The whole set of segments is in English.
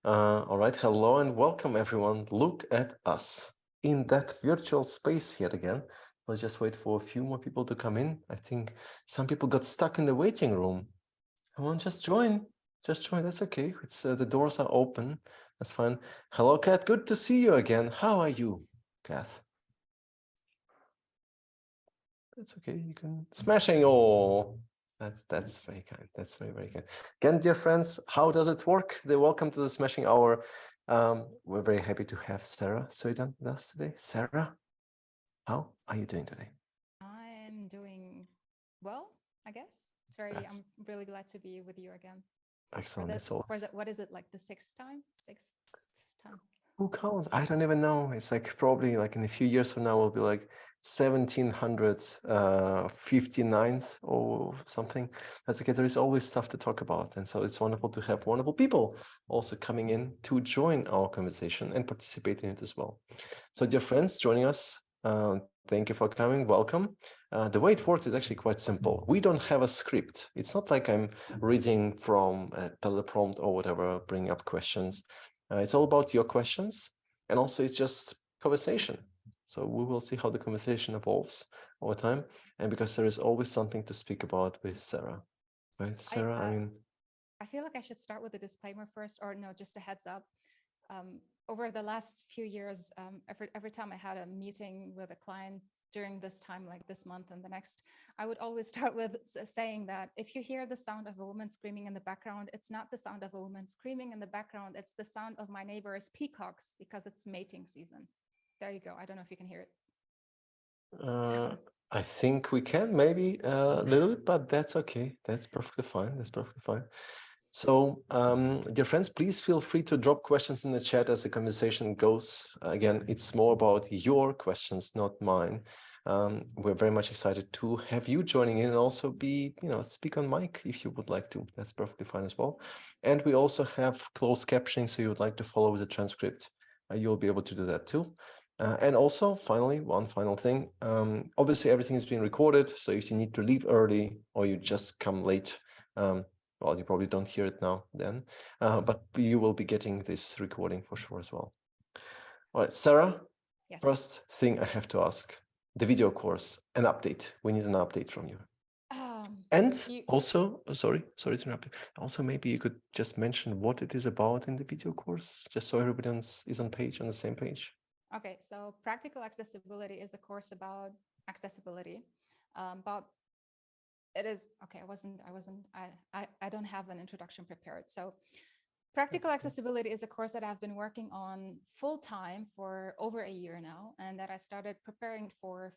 All right, hello and welcome everyone. Look at us in that virtual space yet again. Let's just wait for a few more people to come in. I think some people got stuck in the waiting room. Come on, just join. Just join. That's okay. It's the doors are open. That's fine. Hello, Kat. Good to see you again. How are you, Kath? That's okay. You can smashing. Oh, that's very kind. That's very kind. Again, dear friends, how does it work? Welcome to the Smashing Hour. We're very happy to have Sara Soueidan with us today. Sara, how are you doing today? I'm doing well, I guess. That's I'm really glad to be with you again excellent. That's all. what is it, like the sixth time? Sixth time. Who counts? I don't even know. It's like probably like in a few years from now, we'll be like 1759th or something. That's okay. There is always stuff to talk about. And so it's wonderful to have wonderful people also coming in to join our conversation and participate in it as well. So, dear friends joining us, thank you for coming. Welcome. The way it works is actually quite simple. We don't have a script. It's not like I'm reading from a teleprompt or whatever, bringing up questions. It's all about your questions, and also it's just conversation. So we will see how the conversation evolves over time, and because there is always something to speak about with Sara, right, I, Sara? I I mean, I feel like I should start with a disclaimer first, or no, just a heads up. Over the last few years, every time I had a meeting with a client during this time, like this month and the next, I would always start with saying that if you hear the sound of a woman screaming in the background, it's not the sound of a woman screaming in the background, it's the sound of my neighbor's peacocks because it's mating season. There you go. I don't know if you can hear it. uh, So, I think we can maybe a little bit, but that's okay. That's perfectly fine. That's perfectly fine. So, dear friends, please feel free to drop questions in the chat as the conversation goes. Again, it's more about your questions, not mine. We're very much excited to have you joining in and also speak on mic if you would like to. That's perfectly fine as well. And we also have closed captioning, so you would like to follow the transcript, you'll be able to do that too. And also, finally, one final thing. Obviously, everything is being recorded, so if you need to leave early or you just come late, well, you probably don't hear it now then, but you will be getting this recording for sure as well. All right, Sara, yes. first thing I have to ask, the video course, an update. We need an update from you. Um, And you also, sorry to interrupt you. Also, maybe you could just mention what it is about in the video course, just so everybody is on the same page. Okay, so practical accessibility is a course about accessibility. But it is okay. I don't have an introduction prepared. So That's practical okay. accessibility is a course that I've been working on full time for over a year now, and that I started preparing for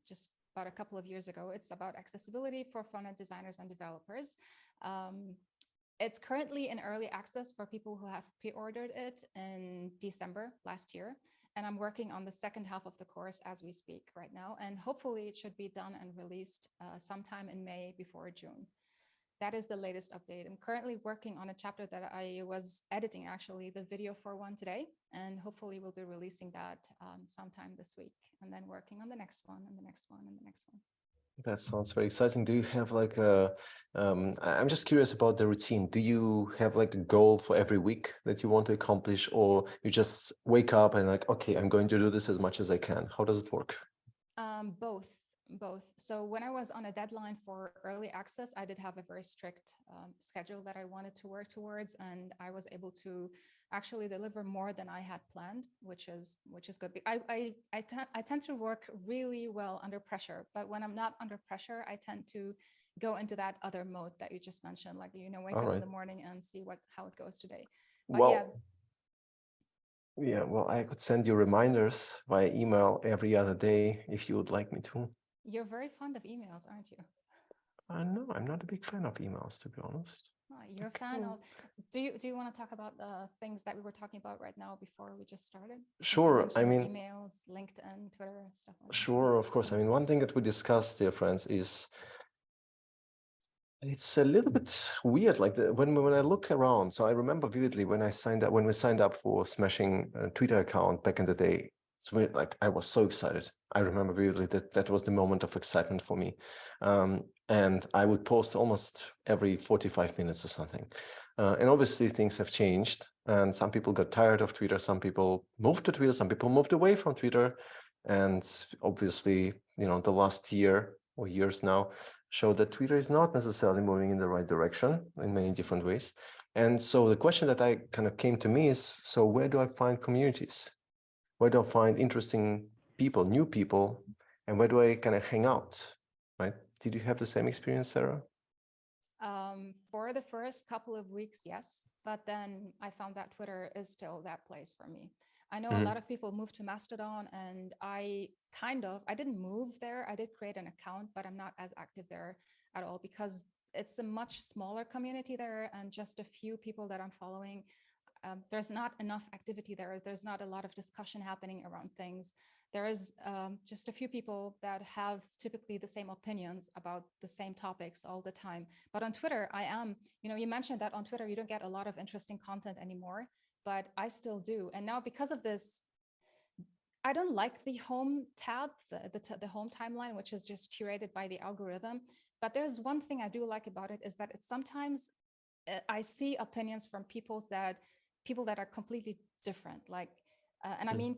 just about a couple of years ago. It's about accessibility for front-end designers and developers. Um, it's currently in early access for people who have pre-ordered it in December last year. And I'm working on the second half of the course as we speak right now. And hopefully it should be done and released sometime in May before June. That is the latest update. I'm currently working on a chapter that I was editing, actually, the video for one today. And hopefully we'll be releasing that sometime this week. And then working on the next one and the next one and the next one. That sounds very exciting. Do you have like I'm just curious about the routine. Do you have like a goal for every week that you want to accomplish, or you just wake up and like, okay, I'm going to do this as much as I can? How does it work? Both, both. So when I was on a deadline for early access, I did have a very strict schedule that I wanted to work towards, and I was able to actually deliver more than I had planned, which is good. I tend to work really well under pressure, but when I'm not under pressure, I tend to go into that other mode that you just mentioned, like wake All up in right. the morning and see what how it goes today. But yeah, Well, yeah, well, I could send you reminders via email every other day if you would like me to. you're very fond of emails, aren't you? No, I'm not a big fan of emails, to be honest. You're a fan Okay. of. Do you want to talk about the things that we were talking about right now before we just started? Since you Sure. I mentioned mean, emails, LinkedIn, Twitter, stuff like that. sure, of course. I mean, one thing that we discussed, dear friends, is it's a little bit weird. Like when I look around, so I remember vividly when we signed up for Smashing Twitter account back in the day. It's weird. Like I was so excited. I remember vividly that that was the moment of excitement for me, and I would post almost every 45 minutes or something. And obviously things have changed. And some people got tired of Twitter. Some people moved to Twitter. Some people moved away from Twitter. And obviously, the last year or years now show that Twitter is not necessarily moving in the right direction in many different ways. And so the question that I kind of came to me is, so where do I find communities? Where do I find interesting people, new people, and where do I kind of hang out, right? Did you have the same experience, Sarah? For the first couple of weeks, yes, but then I found that Twitter is still that place for me. I know a lot of people moved to Mastodon, and I didn't move there. I did create an account, but I'm not as active there at all because it's a much smaller community there and just a few people that I'm following. There's not enough activity there. There's not a lot of discussion happening around things. There is just a few people that have typically the same opinions about the same topics all the time. But on Twitter, you mentioned that on Twitter, you don't get a lot of interesting content anymore, but I still do. And now because of this, I don't like the home tab, the home timeline, which is just curated by the algorithm. But there's one thing I do like about it is that it's sometimes I see opinions from people that are completely different. And I mean,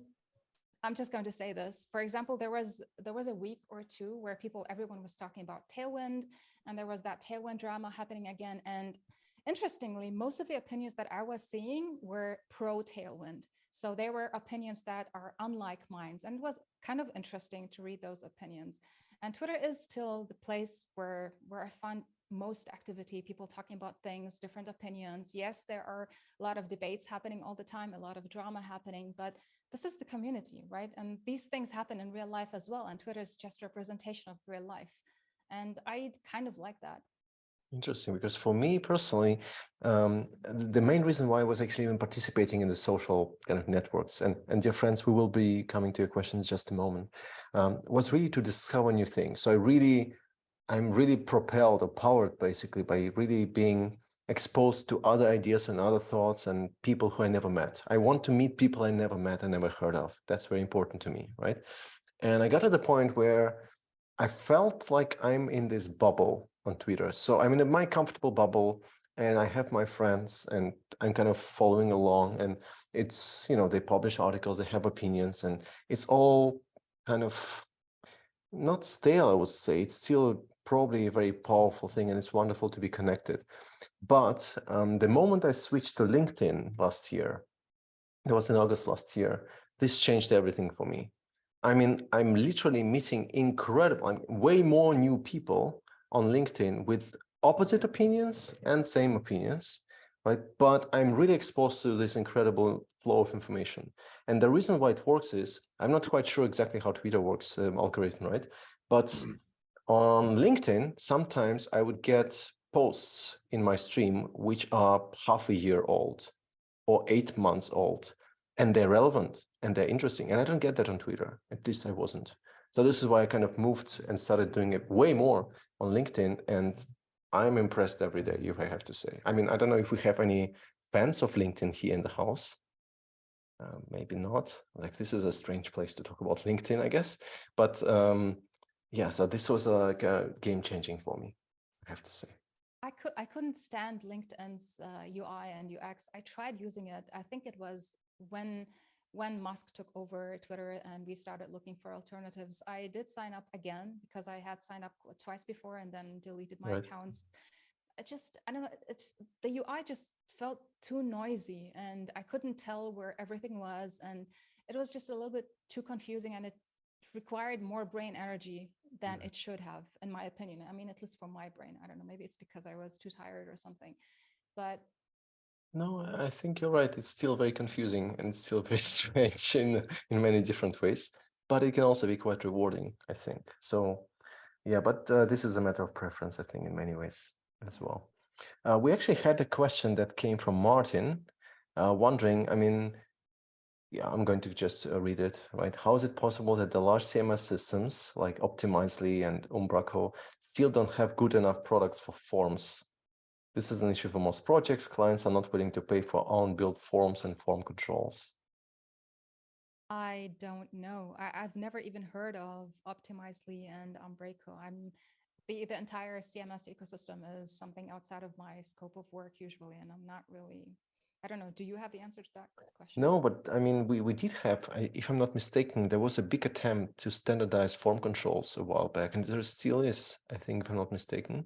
I'm just going to say this. For example, there was a week or two where everyone was talking about Tailwind, and there was that Tailwind drama happening again. And interestingly, most of the opinions that I was seeing were pro Tailwind. So they were opinions that are unlike mine. And it was kind of interesting to read those opinions. And Twitter is still the place where I find most activity, people talking about things, different opinions. Yes, there are a lot of debates happening all the time, a lot of drama happening, but this is the community, right? And these things happen in real life as well. And Twitter is just representation of real life. And I kind of like that. Interesting, because for me personally, the main reason why I was actually even participating in the social kind of networks, and dear friends, we will be coming to your questions in just a moment, was really to discover new things. So I'm really propelled or powered basically by really being exposed to other ideas and other thoughts and people who I never met. I want to meet people I never met and never heard of. That's very important to me, right? And I got to the point where I felt like I'm in this bubble on Twitter. So I'm in my comfortable bubble and I have my friends and I'm kind of following along. And it's, they publish articles, they have opinions, and it's all kind of not stale, I would say. It's still probably a very powerful thing and it's wonderful to be connected. But the moment I switched to LinkedIn last year, it was in August last year, this changed everything for me. I mean, I'm literally meeting way more new people on LinkedIn with opposite opinions and same opinions, right? But I'm really exposed to this incredible flow of information. And the reason why it works is, I'm not quite sure exactly how Twitter works, algorithm, right? But on LinkedIn, sometimes I would get posts in my stream which are half a year old or 8 months old, and they're relevant and they're interesting. And I don't get that on Twitter. At least I wasn't. So this is why I kind of moved and started doing it way more on LinkedIn. And I'm impressed every day, if I have to say. I mean, I don't know if we have any fans of LinkedIn here in the house. Maybe not. Like, this is a strange place to talk about LinkedIn, I guess. But yeah, so this was like a game changing for me, I have to say. I couldn't stand LinkedIn's UI and UX. I tried using it. I think it was when Musk took over Twitter and we started looking for alternatives. I did sign up again because I had signed up twice before and then deleted my Right. accounts. I don't know, the UI just felt too noisy and I couldn't tell where everything was. And it was just a little bit too confusing and it required more brain energy than it should have, in my opinion. I mean, at least for my brain. I don't know, maybe it's because I was too tired or something. But No, I think you're right. It's still very confusing and it's still very strange in many different ways, but it can also be quite rewarding, I think. So yeah, but this is a matter of preference, I think, in many ways as well. We actually had a question that came from Martin, wondering, I mean, yeah, I'm going to just read it, right? How is it possible that the large CMS systems like Optimizely and Umbraco still don't have good enough products for forms? This is an issue for most projects. Clients are not willing to pay for own built forms and form controls. I don't know. I've never even heard of Optimizely and Umbraco. The entire CMS ecosystem is something outside of my scope of work usually, and I'm not really I don't know. Do you have the answer to that question? No, but I mean, we did have, if I'm not mistaken, there was a big attempt to standardize form controls a while back, and there still is, I think, if I'm not mistaken.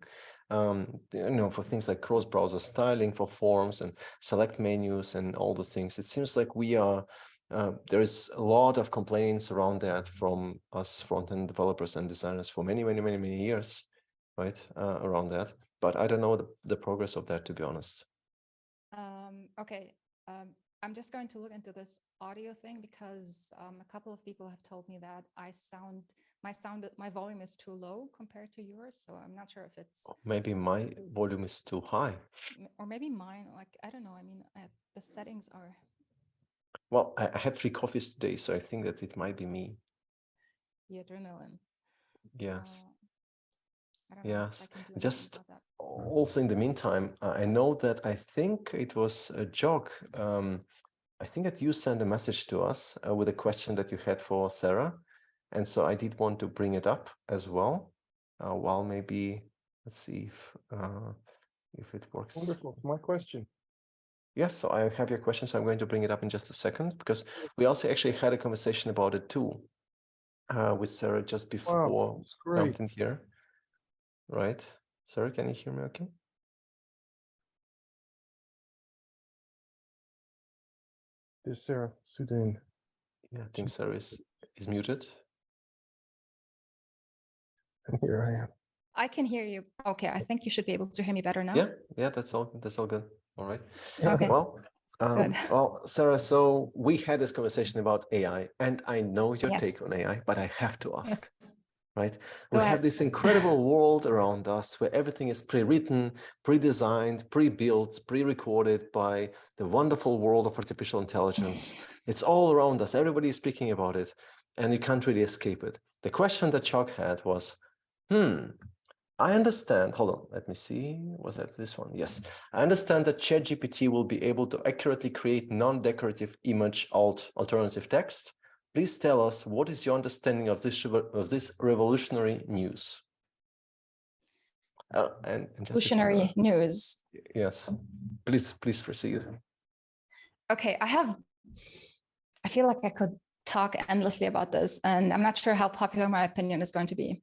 For things like cross-browser styling for forms and select menus and all those things. It seems like there is a lot of complaints around that from us front-end developers and designers for many, many, many, many years, right? Around that. But I don't know the progress of that, to be honest. Okay. I'm just going to look into this audio thing because a couple of people have told me that my volume is too low compared to yours. So I'm not sure if it's Maybe my volume is too high. or maybe mine. Like I don't know. I mean, the settings are. Well, I had 3 coffees today, so I think that it might be me. The adrenaline. Yes. I don't know if I Yes. can do anything Just about that. also in the meantime, I know that I think it was a Jog. I think that you sent a message to us with a question that you had for Sarah. And so I did want to bring it up as well. While maybe, let's see if it works. Wonderful. My question. Yes, so I have your question, so I'm going to bring it up in just a second because we also actually had a conversation about it too with Sarah just before Wow, that's we great. jumped in here. Right. Sarah, can you hear me okay? This is Sara Soueidan. Yeah, I think Sarah is muted. And here I am. I can hear you. Okay, I think you should be able to hear me better now. Yeah, that's all good. All right. Okay. Well, Good. well, Sarah, so we had this conversation about AI, and I know your Yes. take on AI, but I have to ask. Yes. Right? Go We ahead. have this incredible world around us where everything is pre-written, pre-designed, pre-built, pre-recorded by the wonderful world of artificial intelligence. It's all around us. Everybody is speaking about it, and you can't really escape it. The question that Chuck had was, I understand. Hold on, let me see. Was that this one? Yes. I understand that ChatGPT will be able to accurately create non-decorative image alternative text. Please tell us, what is your understanding of this revolutionary news? And just Revolutionary news. Yes, please proceed. Okay, I feel like I could talk endlessly about this, and I'm not sure how popular my opinion is going to be.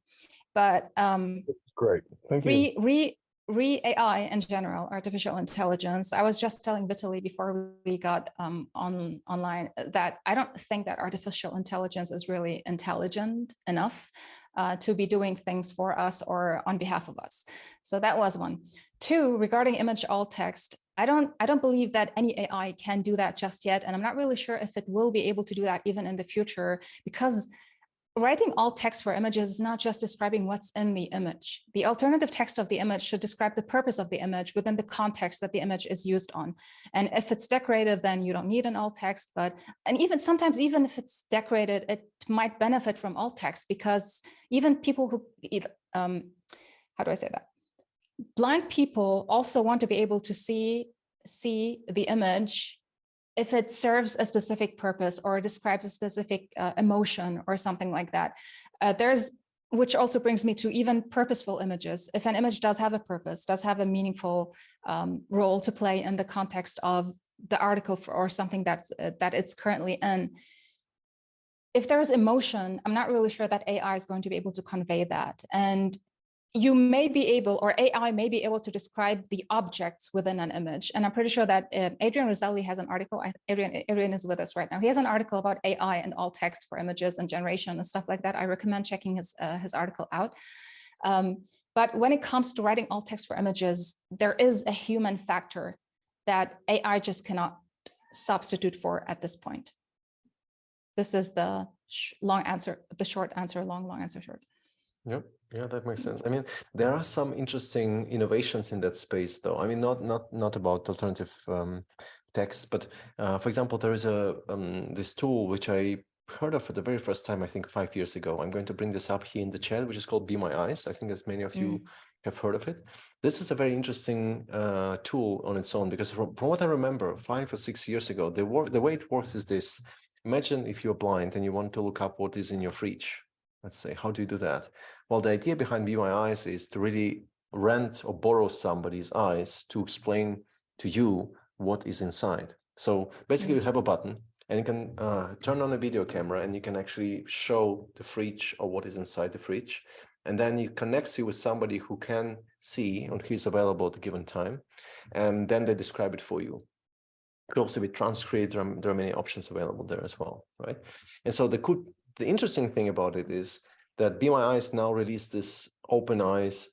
But great. Thank you. AI in general, artificial intelligence. I was just telling Vitaly before we got online that I don't think that artificial intelligence is really intelligent enough to be doing things for us or on behalf of us. So that was one. Two, regarding image alt text, I don't believe that any AI can do that just yet, and I'm not really sure if it will be able to do that even in the future, because writing alt text for images is not just describing what's in the image. The alternative text of the image should describe the purpose of the image within the context that the image is used on. And if it's decorative, then you don't need an alt text. And even sometimes, even if it's decorated, it might benefit from alt text, because even people who, how do I say that? Blind people also want to be able to see the image if it serves a specific purpose or describes a specific emotion or something like that. Which also brings me to even purposeful images. If an image does have a purpose, does have a meaningful role to play in the context of the article or something that it's currently in, if there's emotion, I'm not really sure that AI is going to be able to convey that. And you may be able, or AI may be able to describe the objects within an image. And I'm pretty sure that Adrian Roselli has an article. Adrian is with us right now. He has an article about AI and alt text for images and generation and stuff like that. I recommend checking his article out. But when it comes to writing alt text for images, there is a human factor that AI just cannot substitute for at this point. This is the long answer, the short answer, long answer short. Yep. Yeah, that makes sense. I mean, there are some interesting innovations in that space, though. I mean, not about alternative text, but for example, there is this tool which I heard of for the very first time, I think 5 years ago. I'm going to bring this up here in the chat, which is called Be My Eyes. I think that many of you have heard of it. This is a very interesting tool on its own, because from what I remember, 5 or 6 years ago, the way it works is this. Imagine if you're blind and you want to look up what is in your fridge. Let's say, how do you do that? Well, the idea behind Be My Eyes is to really rent or borrow somebody's eyes to explain to you what is inside. So basically you have a button and you can turn on a video camera and you can actually show the fridge or what is inside the fridge. And then it connects you with somebody who can see and who's available at a given time. And then they describe it for you. It could also be transcribed. There are many options available there as well, right? And so the interesting thing about it is that Be My Eyes now released this OpenAI's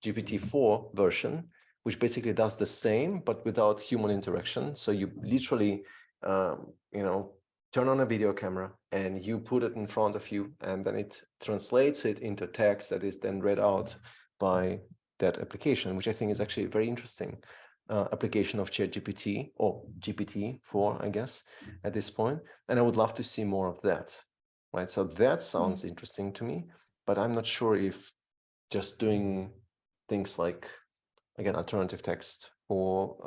GPT-4 version, which basically does the same, but without human interaction. So you literally, turn on a video camera and you put it in front of you, and then it translates it into text that is then read out by that application, which I think is actually very interesting. Application of ChatGPT or GPT-4, I guess, at this point. And I would love to see more of that, right? So that sounds interesting to me, but I'm not sure if just doing things like, again, alternative text or,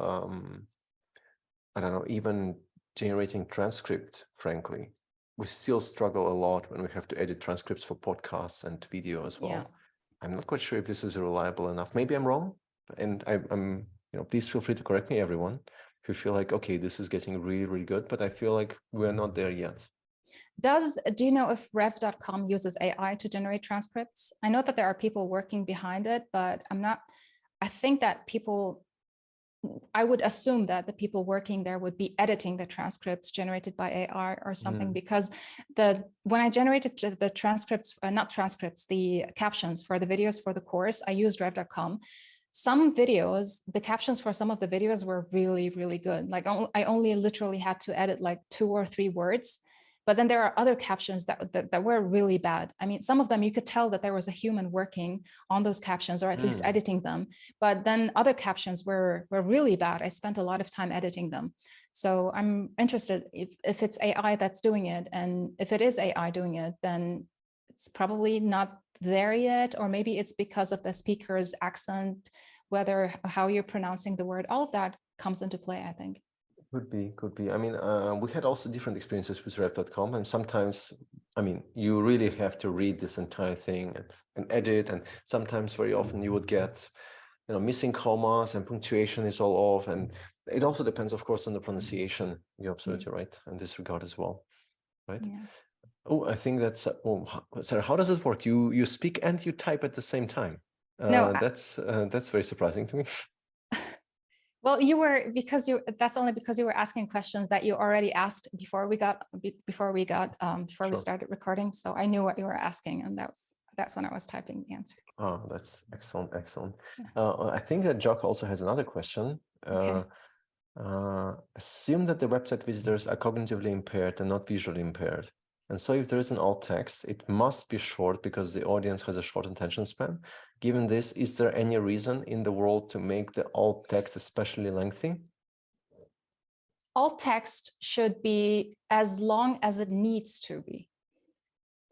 I don't know, even generating transcript, frankly. We still struggle a lot when we have to edit transcripts for podcasts and video as well. Yeah. I'm not quite sure if this is reliable enough. Maybe I'm wrong, and I'm please feel free to correct me, everyone, if you feel like, okay, this is getting really, really good, but I feel like we're not there yet. Do you know if rev.com uses AI to generate transcripts? I know that there are people working behind it, but I think that I would assume that the people working there would be editing the transcripts generated by AI or something, because when I generated the transcripts, the captions for the videos for the course, I used rev.com. Some videos, the captions for some of the videos were really, really good. Like I only literally had to edit like 2 or 3 words. But then there are other captions that were really bad. I mean, some of them you could tell that there was a human working on those captions, or at least editing them. But then other captions were really bad. I spent a lot of time editing them. So I'm interested if it's AI that's doing it, and if it is AI doing it, then it's probably not there yet, or maybe it's because of the speaker's accent, how you're pronouncing the word. All of that comes into play, I think. Could be. I mean, we had also different experiences with rev.com, and sometimes, I mean, you really have to read this entire thing and edit, and sometimes very often you would get, missing commas and punctuation is all off, and it also depends, of course, on the pronunciation. You're absolutely right in this regard as well, right? Yeah. Oh, I think that's, Sarah, how does it work? You speak and you type at the same time. No, that's very surprising to me. Well, that's only because you were asking questions that you already asked before we started recording. So I knew what you were asking, and that's when I was typing the answer. Oh, that's excellent. Yeah. I think that Jock also has another question. Okay. Assume that the website visitors are cognitively impaired and not visually impaired. And so if there is an alt text, it must be short because the audience has a short attention span. Given this, is there any reason in the world to make the alt text especially lengthy? Alt text should be as long as it needs to be.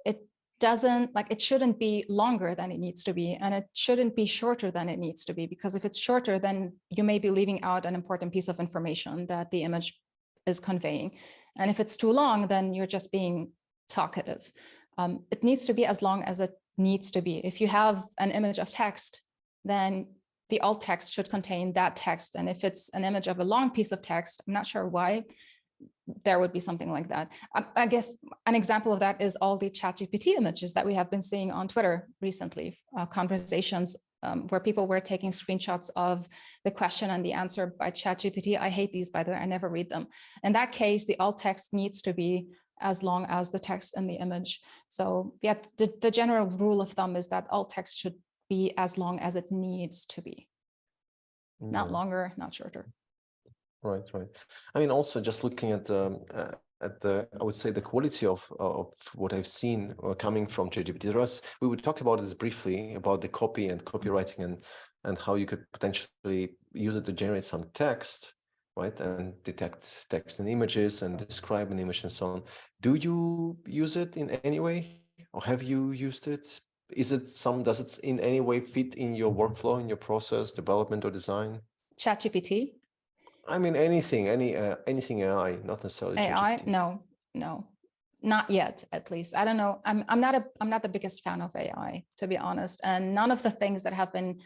It shouldn't be longer than it needs to be, and it shouldn't be shorter than it needs to be, because if it's shorter, then you may be leaving out an important piece of information that the image is conveying. And if it's too long, then you're just being talkative. It needs to be as long as it needs to be. If you have an image of text, then the alt text should contain that text. And if it's an image of a long piece of text, I'm not sure why there would be something like that. I guess an example of that is all the ChatGPT images that we have been seeing on Twitter recently, conversations where people were taking screenshots of the question and the answer by ChatGPT. I hate these, by the way, I never read them. In that case, the alt text needs to be as long as the text in the image. So yeah, the general rule of thumb is that alt text should be as long as it needs to be. Not longer, not shorter. Right. I mean, also just looking at the I would say the quality of what I've seen coming from ChatGPT. We would talk about this briefly about the copy and copywriting and how you could potentially use it to generate some text, right, and detect text and images and describe an image and so on. Do you use it in any way, or have you used it? Does it in any way fit in your workflow, in your process, development or design? ChatGPT? I mean, anything AI, not necessarily AI? ChatGPT. No, not yet, at least. I don't know. I'm not the biggest fan of AI, to be honest. And none of the things that have been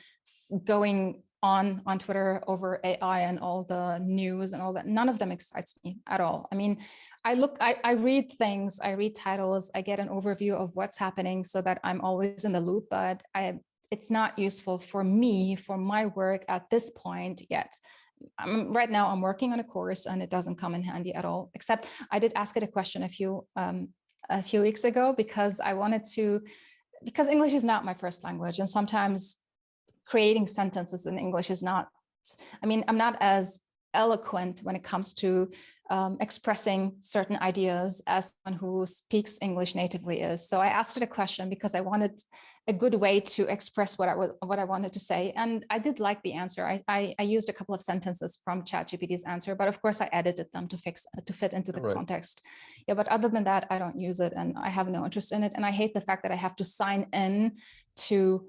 going on Twitter over AI and all the news and all that. None of them excites me at all. I mean, I read things, I read titles, I get an overview of what's happening so that I'm always in the loop, but it's not useful for me, for my work at this point yet. Right now I'm working on a course and it doesn't come in handy at all, except I did ask it a question a few weeks ago because because English is not my first language. And sometimes creating sentences in English is not, I'm not as eloquent when it comes to expressing certain ideas as someone who speaks English natively is. So I asked it a question because I wanted a good way to express what I wanted to say. And I did like the answer. I used a couple of sentences from ChatGPT's answer, but of course I edited them to fit into the context. Yeah, but other than that, I don't use it and I have no interest in it. And I hate the fact that I have to sign in to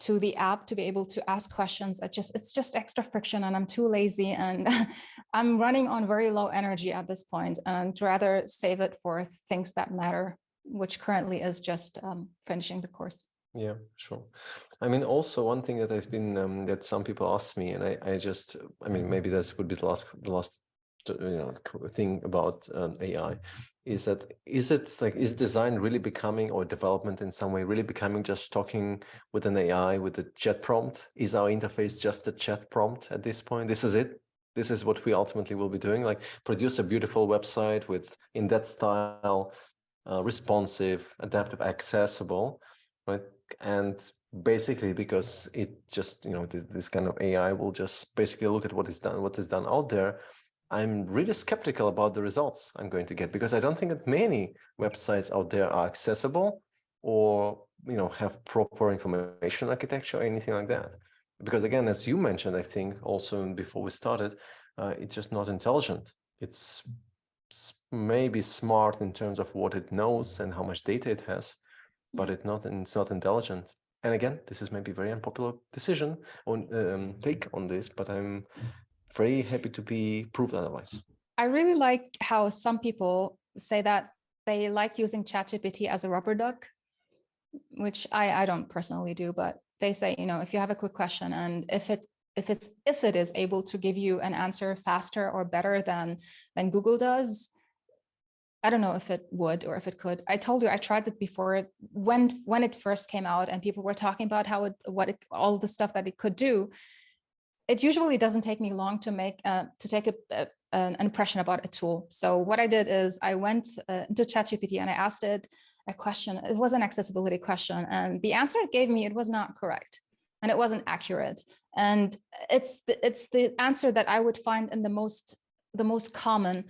the app to be able to ask questions. It's just extra friction and I'm too lazy and I'm running on very low energy at this point and rather save it for things that matter, which currently is just finishing the course. Yeah, sure. I mean, also one thing that I've been that some people ask me, and I mean, maybe this would be the last thing about AI, is that is design really becoming, or development in some way really becoming, just talking with an AI with a chat prompt? Is our interface just a chat prompt at this point? This is it. This is what we ultimately will be doing, like produce a beautiful website with in that style, responsive, adaptive, accessible, right? And basically, because it just, this kind of AI will just basically look at what is done out there, I'm really skeptical about the results I'm going to get, because I don't think that many websites out there are accessible or, have proper information architecture or anything like that. Because again, as you mentioned, I think also before we started, it's just not intelligent. It's maybe smart in terms of what it knows and how much data it has, but it's not intelligent. And again, this is maybe a very unpopular decision on take on this, but I'm very happy to be proved otherwise. I really like how some people say that they like using ChatGPT as a rubber duck, which I don't personally do, but they say, if you have a quick question and if it is able to give you an answer faster or better than Google does, I don't know if it would or if it could. I told you I tried it before when it first came out and people were talking about all the stuff that it could do. It usually doesn't take me long to take an impression about a tool. So what I did is I went into ChatGPT and I asked it a question. It was an accessibility question, and the answer it gave me, it was not correct and it wasn't accurate. And it's the answer that I would find in the most common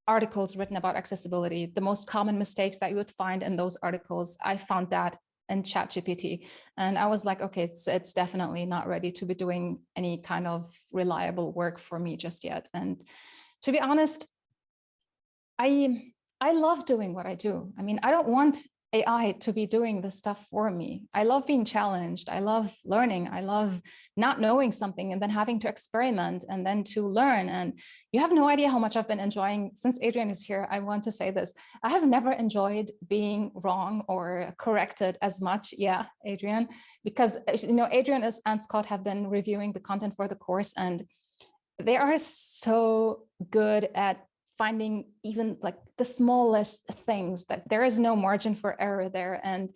articles written about accessibility, the most common mistakes that you would find in those articles. I found that in ChatGPT, and I was like, okay, it's definitely not ready to be doing any kind of reliable work for me just yet. And to be honest, I love doing what I do. I mean, I don't want AI to be doing this stuff for me. I love being challenged. I love learning. I love not knowing something and then having to experiment and then to learn. And you have no idea how much I've been enjoying, since Adrian is here, I want to say this. I have never enjoyed being wrong or corrected as much. Yeah, Adrian, because Adrian and Scott have been reviewing the content for the course, and they are so good at finding even like the smallest things, that there is no margin for error there. And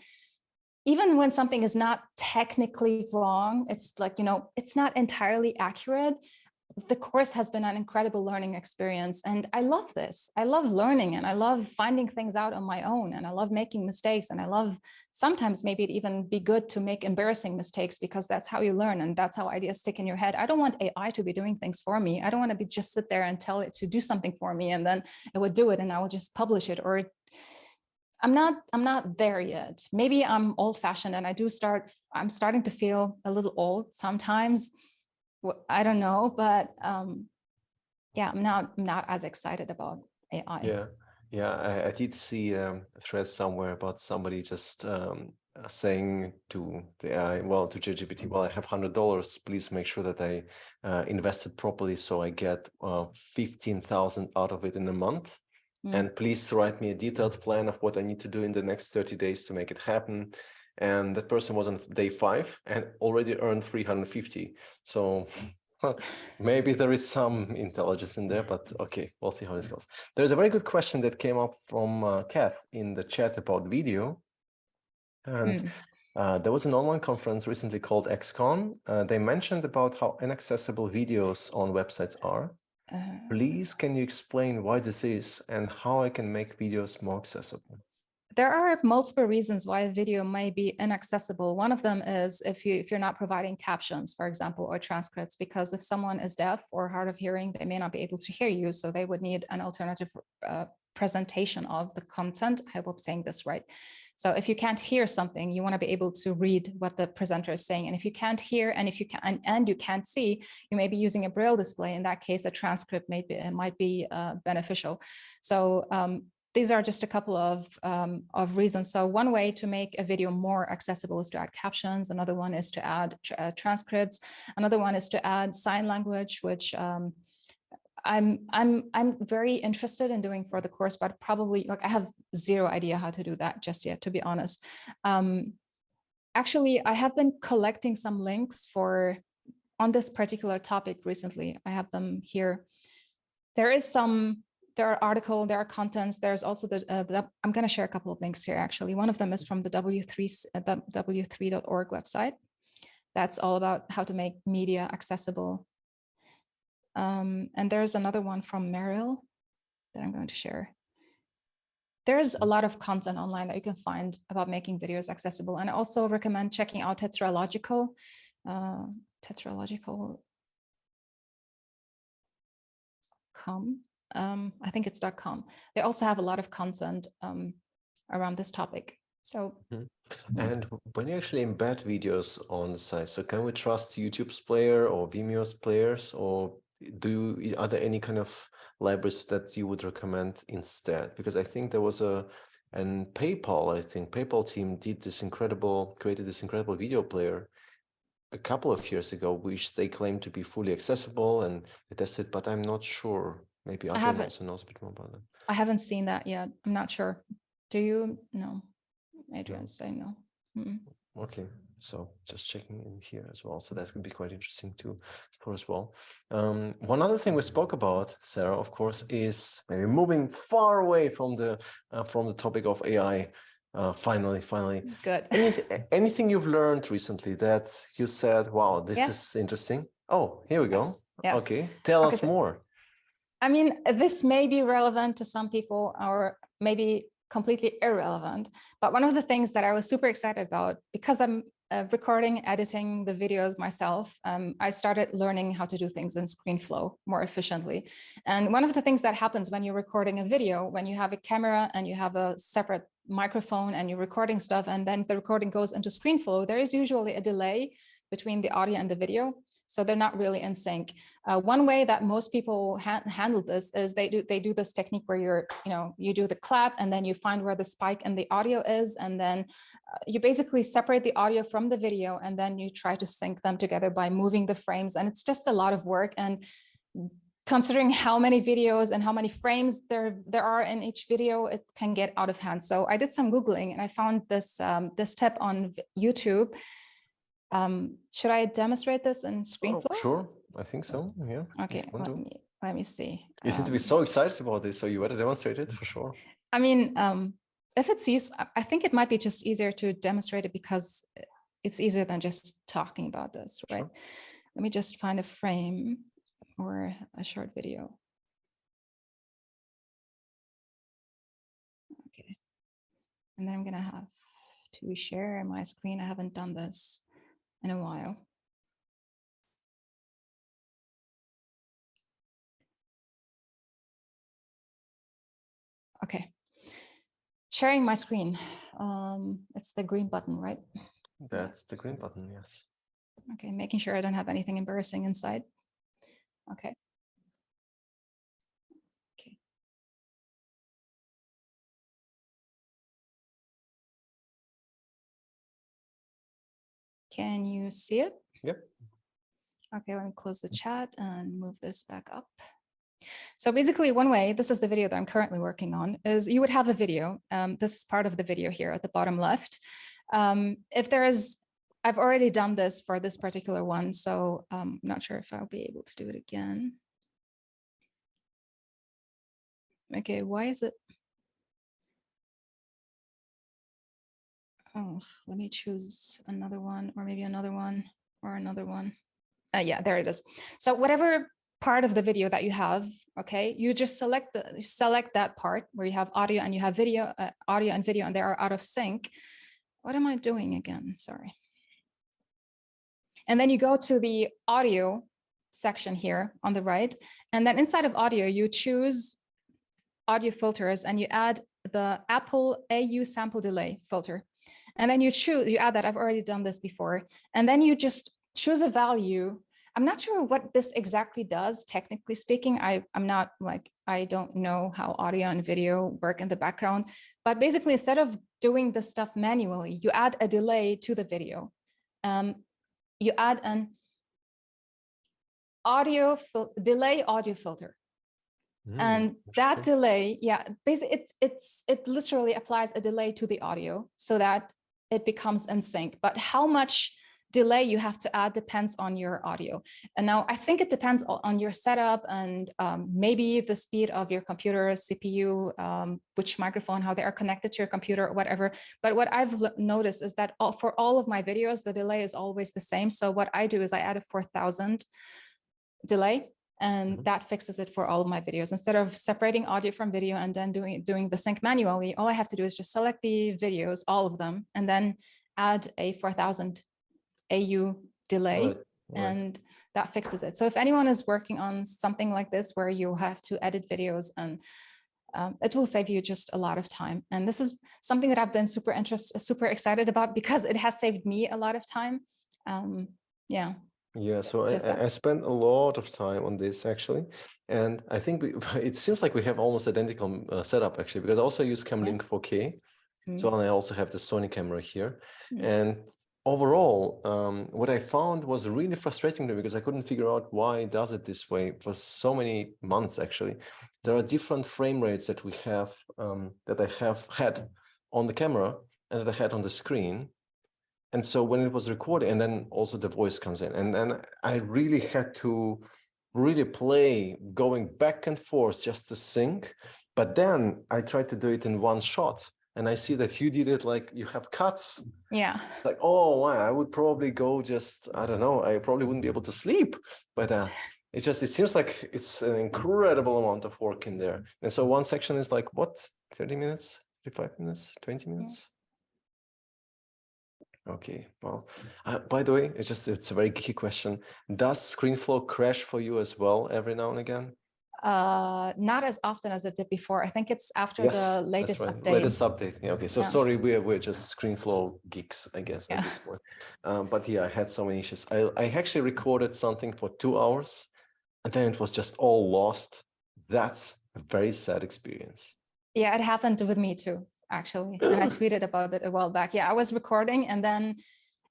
even when something is not technically wrong, it's like, it's not entirely accurate. The course has been an incredible learning experience. And I love this. I love learning and I love finding things out on my own. And I love making mistakes. And I love sometimes maybe it even be good to make embarrassing mistakes, because that's how you learn and that's how ideas stick in your head. I don't want AI to be doing things for me. I don't want to just sit there and tell it to do something for me and then it would do it and I will just publish it. Or I'm not there yet. Maybe I'm old-fashioned and I'm starting to feel a little old sometimes. I don't know, but yeah, I'm not as excited about AI. Yeah, I did see a thread somewhere about somebody just saying to the AI, well, to ChatGPT, well, I have $100. Please make sure that I invest it properly so I get 15,000 out of it in a month. And please write me a detailed plan of what I need to do in the next 30 days to make it happen. and that person was on day 5 and already earned 350. So maybe there is some intelligence in there, but okay, we'll see how this goes. There's a very good question that came up from Kath in the chat about video. And there was an online conference recently called XCon. They mentioned about how inaccessible videos on websites are. Please, can you explain why this is and how I can make videos more accessible? There are multiple reasons why a video may be inaccessible. One of them is if you're not providing captions, for example, or transcripts, because if someone is deaf or hard of hearing, they may not be able to hear you. So they would need an alternative presentation of the content. I hope I'm saying this right. So if you can't hear something, you want to be able to read what the presenter is saying. And if you can't hear, and if you can, and you can't see, you may be using a Braille display. In that case, a transcript might be beneficial. So these are just a couple of reasons. So one way to make a video more accessible is to add captions. Another one is to add transcripts. Another one is to add sign language, which I'm very interested in doing for the course, but probably like I have zero idea how to do that just yet, to be honest. Actually, I have been collecting some links on this particular topic recently. I have them here. There are articles, there are contents. There's also I'm going to share a couple of links here. Actually, one of them is from the w3.org website. That's all about how to make media accessible. And there's another one from Merrill that I'm going to share. There's a lot of content online that you can find about making videos accessible. And I also recommend checking out Tetralogical. .com. I think it's .com. They also have a lot of content around this topic. So, and when you actually embed videos on the site, so can we trust YouTube's player or Vimeo's players, or are there any kind of libraries that you would recommend instead? Because I think there was PayPal team created this incredible video player a couple of years ago, which they claim to be fully accessible and they tested, but I'm not sure. Maybe Adrian also knows a bit more about that. I haven't seen that yet. I'm not sure. Do you? No. Adrian say no. Okay, so just checking in here as well. So that could be quite interesting to explore as well. One other thing we spoke about, Sarah, of course, is maybe moving far away from the topic of AI. Finally. Good. Anything you've learned recently that you said, wow, this is interesting? Oh, here we go. Yes. Okay, tell us more. I mean, this may be relevant to some people or maybe completely irrelevant, but one of the things that I was super excited about, because I'm recording, editing the videos myself, I started learning how to do things in ScreenFlow more efficiently. And one of the things that happens when you're recording a video, when you have a camera and you have a separate microphone and you're recording stuff, and then the recording goes into ScreenFlow, there is usually a delay between the audio and the video. So they're not really in sync. One way that most people handle this is they do this technique where you do the clap and then you find where the spike in the audio is, and then you basically separate the audio from the video, and then you try to sync them together by moving the frames. And it's just a lot of work. And considering how many videos and how many frames there are in each video, it can get out of hand. So I did some Googling and I found this tip on YouTube. Should I demonstrate this in ScreenFlow? Oh, sure, I think so. Yeah. Okay, let me see. You seem to be so excited about this, so you better demonstrate it for sure. I mean, if it's useful, I think it might be just easier to demonstrate it because it's easier than just talking about this, right? Sure. Let me just find a frame or a short video. Okay, and then I'm gonna have to share my screen. I haven't done this in a while. Okay, sharing my screen. It's the green button, right? That's the green button, yes. Okay, making sure I don't have anything embarrassing inside. Okay. Okay. Can you see it? Yep. Okay, let me close the chat and move this back up. So basically one way, this is the video that I'm currently working on, is you would have a video. This is part of the video here at the bottom left. If there is, I've already done this for this particular one, so I'm not sure if I'll be able to do it again. Okay, why is it? Oh, let me choose another one, or maybe another one, or another one. Yeah, there it is. So whatever part of the video that you have, okay, you just select that part where you have audio and you have video, audio and video, and they are out of sync. What am I doing again? Sorry. And then you go to the audio section here on the right, and then inside of audio, you choose audio filters and you add the Apple AU sample delay filter. And then you add that. I've already done this before. And then you just choose a value. I'm not sure what this exactly does, technically speaking. I'm not like, I don't know how audio and video work in the background, but basically instead of doing this stuff manually, you add a delay to the video. You add an delay audio filter. And that delay, yeah, basically it literally applies a delay to the audio so that it becomes in sync. But how much delay you have to add depends on your audio. And now I think it depends on your setup and maybe the speed of your computer, CPU, which microphone, how they are connected to your computer or whatever. But what I've noticed is that for all of my videos, the delay is always the same. So what I do is I add a 4,000 delay, and that fixes it for all of my videos. Instead of separating audio from video and then doing the sync manually, all I have to do is just select the videos, all of them, and then add a 4,000 AU delay, and that fixes it. So if anyone is working on something like this where you have to edit videos, and it will save you just a lot of time. And this is something that I've been super excited about because it has saved me a lot of time. Yeah. Yeah, so I spent a lot of time on this actually, and I think it seems like we have almost identical setup actually, because I also use Camlink 4K. So and I also have the Sony camera here. And overall, what I found was really frustrating to me because I couldn't figure out why it does it this way for so many months actually. There are different frame rates that we have, that I have had on the camera and that I had on the screen. And so when it was recorded, and then also the voice comes in, and then I really had to really play going back and forth just to sync. But then I tried to do it in one shot, and I see that you did it like you have cuts. Yeah. Like, oh, wow, I would probably go just, I don't know, I probably wouldn't be able to sleep. But it seems like it's an incredible amount of work in there. And so one section is like, what, 30 minutes, 35 minutes, 20 minutes? Okay, well, by the way, it's a very geeky question. Does ScreenFlow crash for you as well every now and again? Not as often as it did before. I think it's after the latest update. Latest update. Yeah, okay, so sorry, we're just ScreenFlow geeks, I guess, at this point. But yeah, I had so many issues. I actually recorded something for 2 hours, and then it was just all lost. That's a very sad experience. Yeah, it happened with me too, actually. And I tweeted about it a while back. Yeah, I was recording, and then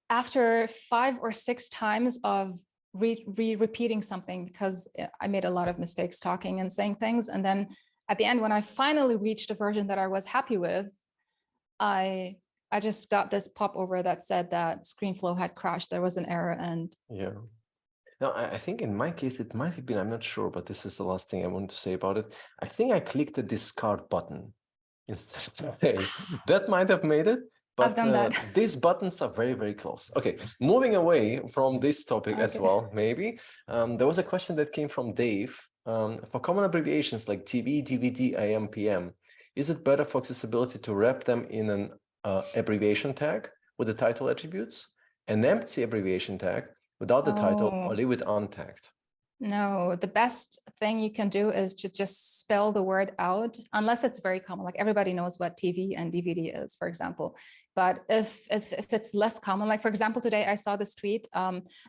after 5 or 6 times of repeating something, because I made a lot of mistakes talking and saying things, and then at the end, when I finally reached a version that I was happy with, I just got this pop over that said that ScreenFlow had crashed. There was an error, and yeah. Now, I think in my case, it might have been, I'm not sure, but this is the last thing I want to say about it. I think I clicked the discard button instead of save. That might have made it, but these buttons are very, very close. Okay, moving away from this topic as well, maybe. There was a question that came from Dave. For common abbreviations like TV, DVD, AM, PM, is it better for accessibility to wrap them in an abbreviation tag with the title attributes, an empty abbreviation tag without the title, or leave it untagged? No, the best thing you can do is to just spell the word out, unless it's very common. Like everybody knows what TV and DVD is, for example. But if it's less common, like for example, today I saw this tweet,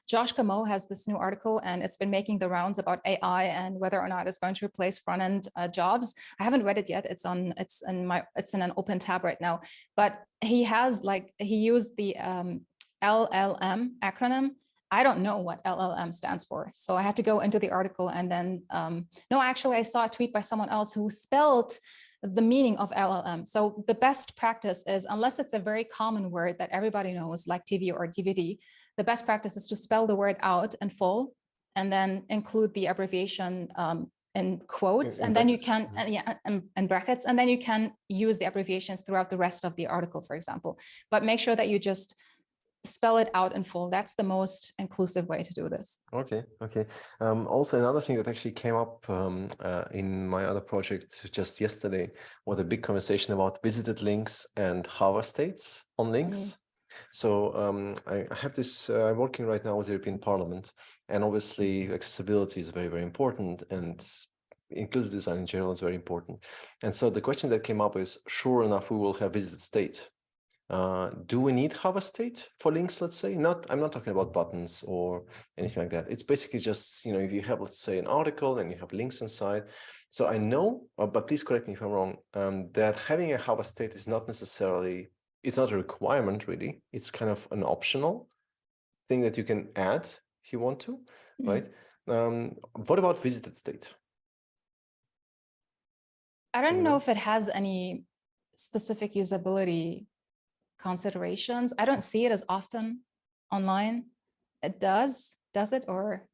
Josh Camo has this new article and it's been making the rounds about AI and whether or not it's going to replace front-end jobs. I haven't read it yet. It's in an open tab right now, but he used the LLM acronym. I don't know what LLM stands for. So I had to go into the article and then, no, actually I saw a tweet by someone else who spelled the meaning of LLM. So the best practice is, unless it's a very common word that everybody knows, like TV or DVD, the best practice is to spell the word out in full and then include the abbreviation in quotes, In and then you brackets. can, and brackets, and then you can use the abbreviations throughout the rest of the article, for example. But make sure that you just spell it out in full. That's the most inclusive way to do this. Okay. Also, another thing that actually came up in my other project just yesterday was a big conversation about visited links and hover states on links. So I have this, I'm working right now with the European Parliament, and obviously accessibility is very, very important, and inclusive design in general is very important. And so the question that came up is, sure enough, we will have visited state. Do we need hover state for links, let's say? I'm not talking about buttons or anything like that. It's basically just, if you have, let's say, an article and you have links inside. So I know, but please correct me if I'm wrong, that having a hover state is not necessarily, it's not a requirement really. It's kind of an optional thing that you can add if you want to, right? What about visited state? I don't know if it has any specific usability considerations. I don't see it as often online. It does it, or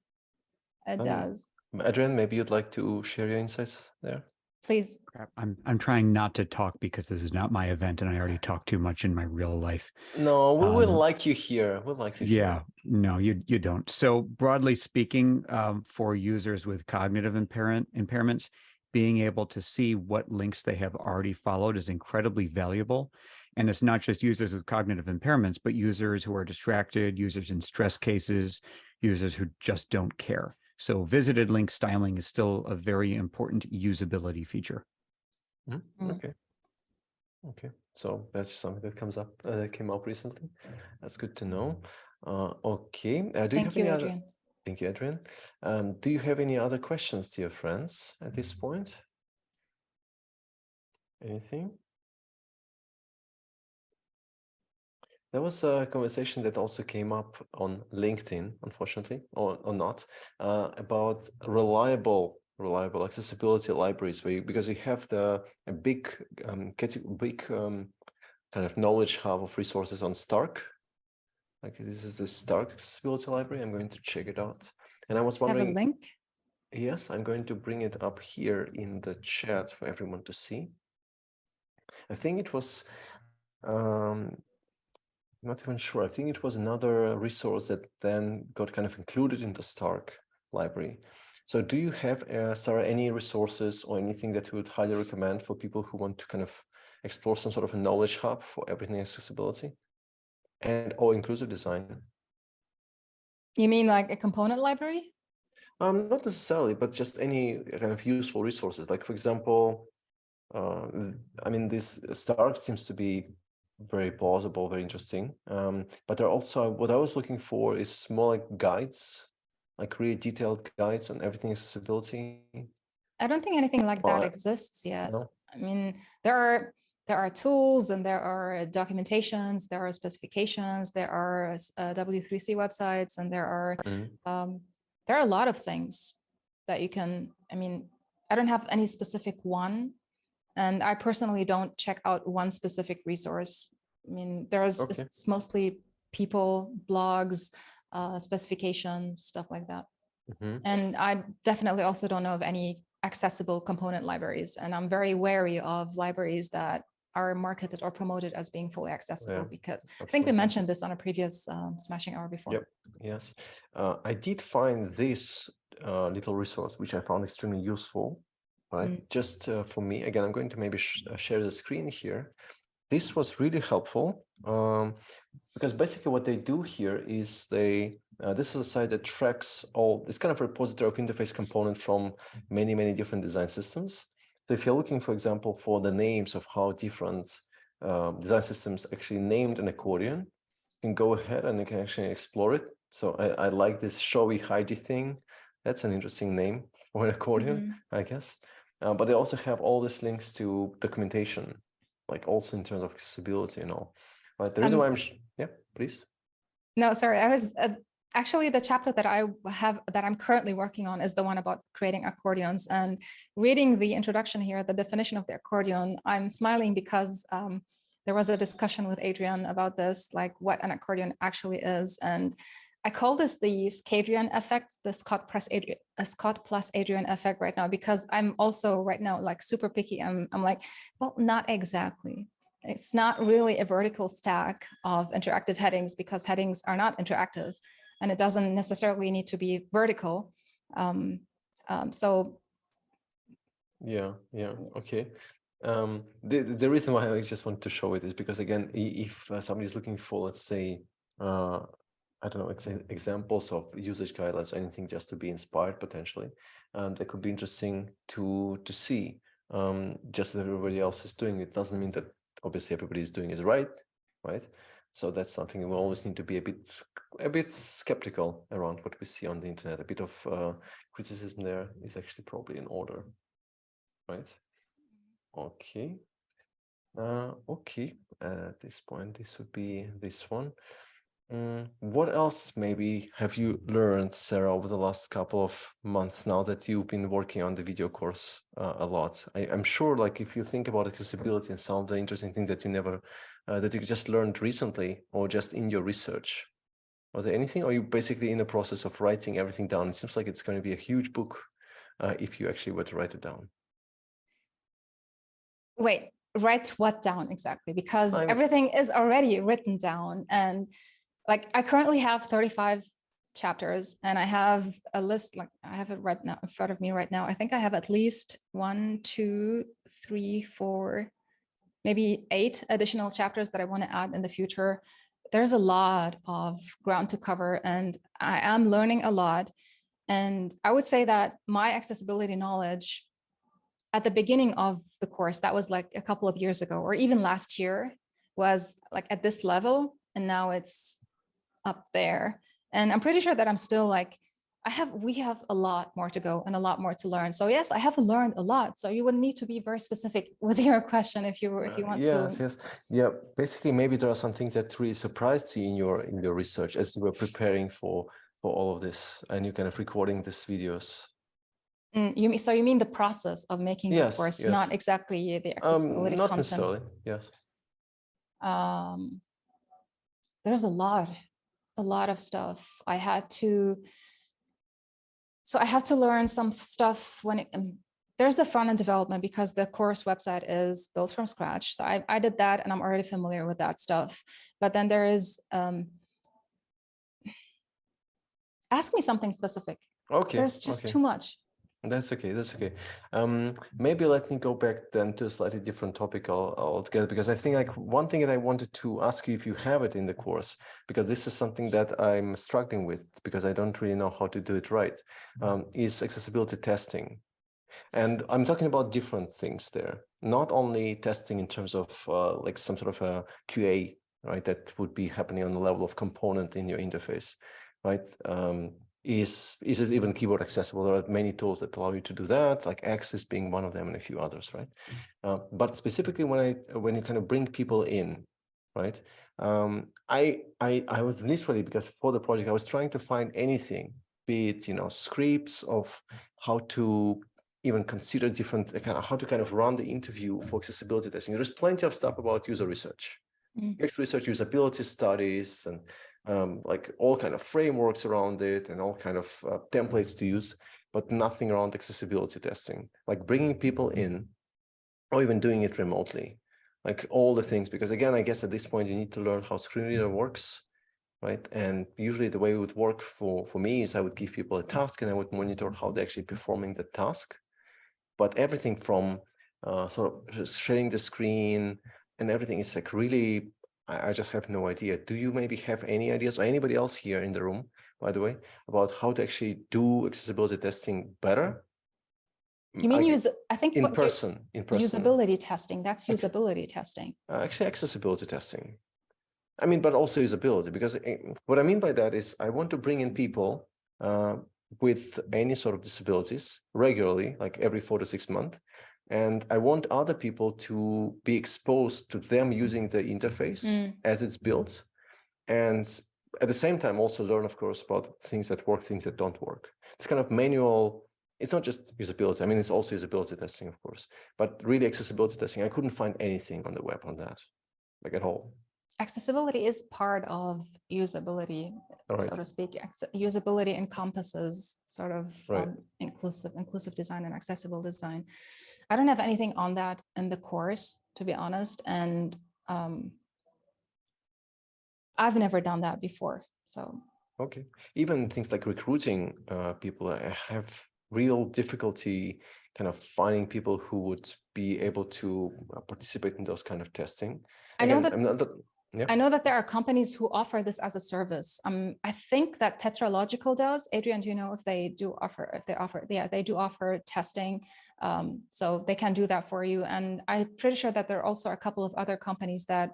it does? Adrian, maybe you'd like to share your insights there? Please. I'm trying not to talk because this is not my event and I already talk too much in my real life. No, we will like you here. We'll like you here. No, you don't. So broadly speaking, for users with cognitive impairments, being able to see what links they have already followed is incredibly valuable. And it's not just users with cognitive impairments, but users who are distracted, users in stress cases, users who just don't care. So visited link styling is still a very important usability feature. Okay. So that's something that came up recently. That's good to know. Okay. Do you have any other? Thank you, Adrian. Do you have any other questions, dear friends, at this point? Anything? There was a conversation that also came up on LinkedIn, unfortunately, or not, about reliable accessibility libraries, because we have a big kind of knowledge hub of resources on Stark. Like this is the Stark accessibility library. I'm going to check it out. And I was wondering. Have a link? Yes, I'm going to bring it up here in the chat for everyone to see. I think it was, not even sure. I think it was another resource that then got kind of included in the Stark library. So do you have, Sarah, any resources or anything that you would highly recommend for people who want to kind of explore some sort of a knowledge hub for everything accessibility and or inclusive design? You mean like a component library? Not necessarily, but just any kind of useful resources. Like, for example, I mean, this Stark seems to be very plausible, very interesting. But there are also, what I was looking for is more like guides, like really detailed guides on everything accessibility. I don't think anything like that exists yet. No? I mean, there are tools and there are documentations, there are specifications, there are W3C websites, and there are a lot of things that you can. I mean, I don't have any specific one, and I personally don't check out one specific resource. I mean, it's mostly people, blogs, specifications, stuff like that. And I definitely also don't know of any accessible component libraries. And I'm very wary of libraries that are marketed or promoted as being fully accessible, because I think we mentioned this on a previous Smashing Hour before. Yep. Yes. I did find this little resource, which I found extremely useful, right? Just for me, again, I'm going to maybe share the screen here. This was really helpful because basically what they do here is this is a site that tracks it's kind of a repository of interface components from many, many different design systems. So if you're looking, for example, for the names of how different design systems actually named an accordion, you can go ahead and you can actually explore it. So I like this showy Heidi thing. That's an interesting name for an accordion, I guess. But they also have all these links to documentation, like also in terms of accessibility and all. But the reason why yeah, please. No, sorry, actually, the chapter that I'm currently working on is the one about creating accordions. And reading the introduction here, the definition of the accordion, I'm smiling because there was a discussion with Adrian about this, like what an accordion actually is. And I call this the Scadrian effect, the Scott plus Adrian effect right now, because I'm also right now like super picky. I'm like, well, not exactly. It's not really a vertical stack of interactive headings because headings are not interactive, and it doesn't necessarily need to be vertical. So yeah, okay. The reason why I just want to show it is because, again, if somebody is looking for, let's say, I don't know, examples of usage guidelines or anything, just to be inspired potentially, that could be interesting to see. Just as everybody else is doing, it doesn't mean that obviously everybody is doing it right? So that's something we always need to be a bit skeptical around what we see on the internet. A bit of criticism there is actually probably in order, right? Okay. Okay. At this point, this would be this one. What else maybe have you learned, Sarah, over the last couple of months now that you've been working on the video course a lot? I'm sure, like, if you think about accessibility and some of the interesting things that you just learned recently or just in your research, was there anything, or are you basically in the process of writing everything down? It seems like it's going to be a huge book if you actually were to write it down. wait, write what down exactly? Because everything is already written down. And like, I currently have 35 chapters, and I have a list, like I have it right now in front of me right now. I think I have at least 1, 2, 3, 4, maybe 8 additional chapters that I want to add in the future. There's a lot of ground to cover, and I am learning a lot. And I would say that my accessibility knowledge at the beginning of the course, that was like a couple of years ago, or even last year, was like at this level, and now it's up there. And I'm pretty sure that I'm still like, we have a lot more to go and a lot more to learn. So yes, I have learned a lot. So you would need to be very specific with your question if you want to. Yes. Yeah. Basically, maybe there are some things that really surprised you in your research as you were preparing for all of this, and you're kind of recording these videos. You mean the process of making the course, yes. not exactly the accessibility not content? Necessarily, yes. There's a lot of stuff. I had to learn some stuff when there's the front-end development, because the course website is built from scratch. So I did that, and I'm already familiar with that stuff. But then there is, ask me something specific. Okay. There's just too much. That's okay. Maybe let me go back then to a slightly different topic altogether, because I think like one thing that I wanted to ask you, if you have it in the course, because this is something that I'm struggling with because I don't really know how to do it right, is accessibility testing. And I'm talking about different things there, not only testing in terms of like some sort of a QA, right, that would be happening on the level of component in your interface, right? Is it even keyboard accessible? There are many tools that allow you to do that, like Access being one of them and a few others, right? But specifically when you kind of bring people in, right? I was literally, because for the project, I was trying to find anything, be it, scripts of how to even consider different, how to kind of run the interview for accessibility testing. There's plenty of stuff about user research, UX research, usability studies, and like all kind of frameworks around it and all kind of templates to use, but nothing around accessibility testing, like bringing people in or even doing it remotely, like all the things. Because again, I guess at this point you need to learn how screen reader works, right? And usually the way it would work for me is I would give people a task and I would monitor how they're actually performing the task. But everything from sort of sharing the screen and everything is like really, I just have no idea. Do you maybe have any ideas, or anybody else here in the room, by the way, about how to actually do accessibility testing better? You mean I think in person. Usability testing, that's usability testing. Actually, accessibility testing. I mean, but also usability, because what I mean by that is I want to bring in people with any sort of disabilities regularly, like every 4 to 6 months. And I want other people to be exposed to them using the interface as it's built. And at the same time also learn, of course, about things that work, things that don't work. It's kind of manual. It's not just usability. I mean, it's also usability testing, of course, but really accessibility testing. I couldn't find anything on the web on that, like at all. Accessibility is part of usability, Right. so to speak. Usability encompasses sort of Right. inclusive design and accessible design. I don't have anything on that in the course, to be honest, and I've never done that before. So okay, even things like recruiting people, I have real difficulty kind of finding people who would be able to participate in those kind of testing. Again, I know that there are companies who offer this as a service. I think that Tetralogical does. Adrian, do you know if they do offer, yeah, they do offer testing. So they can do that for you. And I'm pretty sure that there are also a couple of other companies that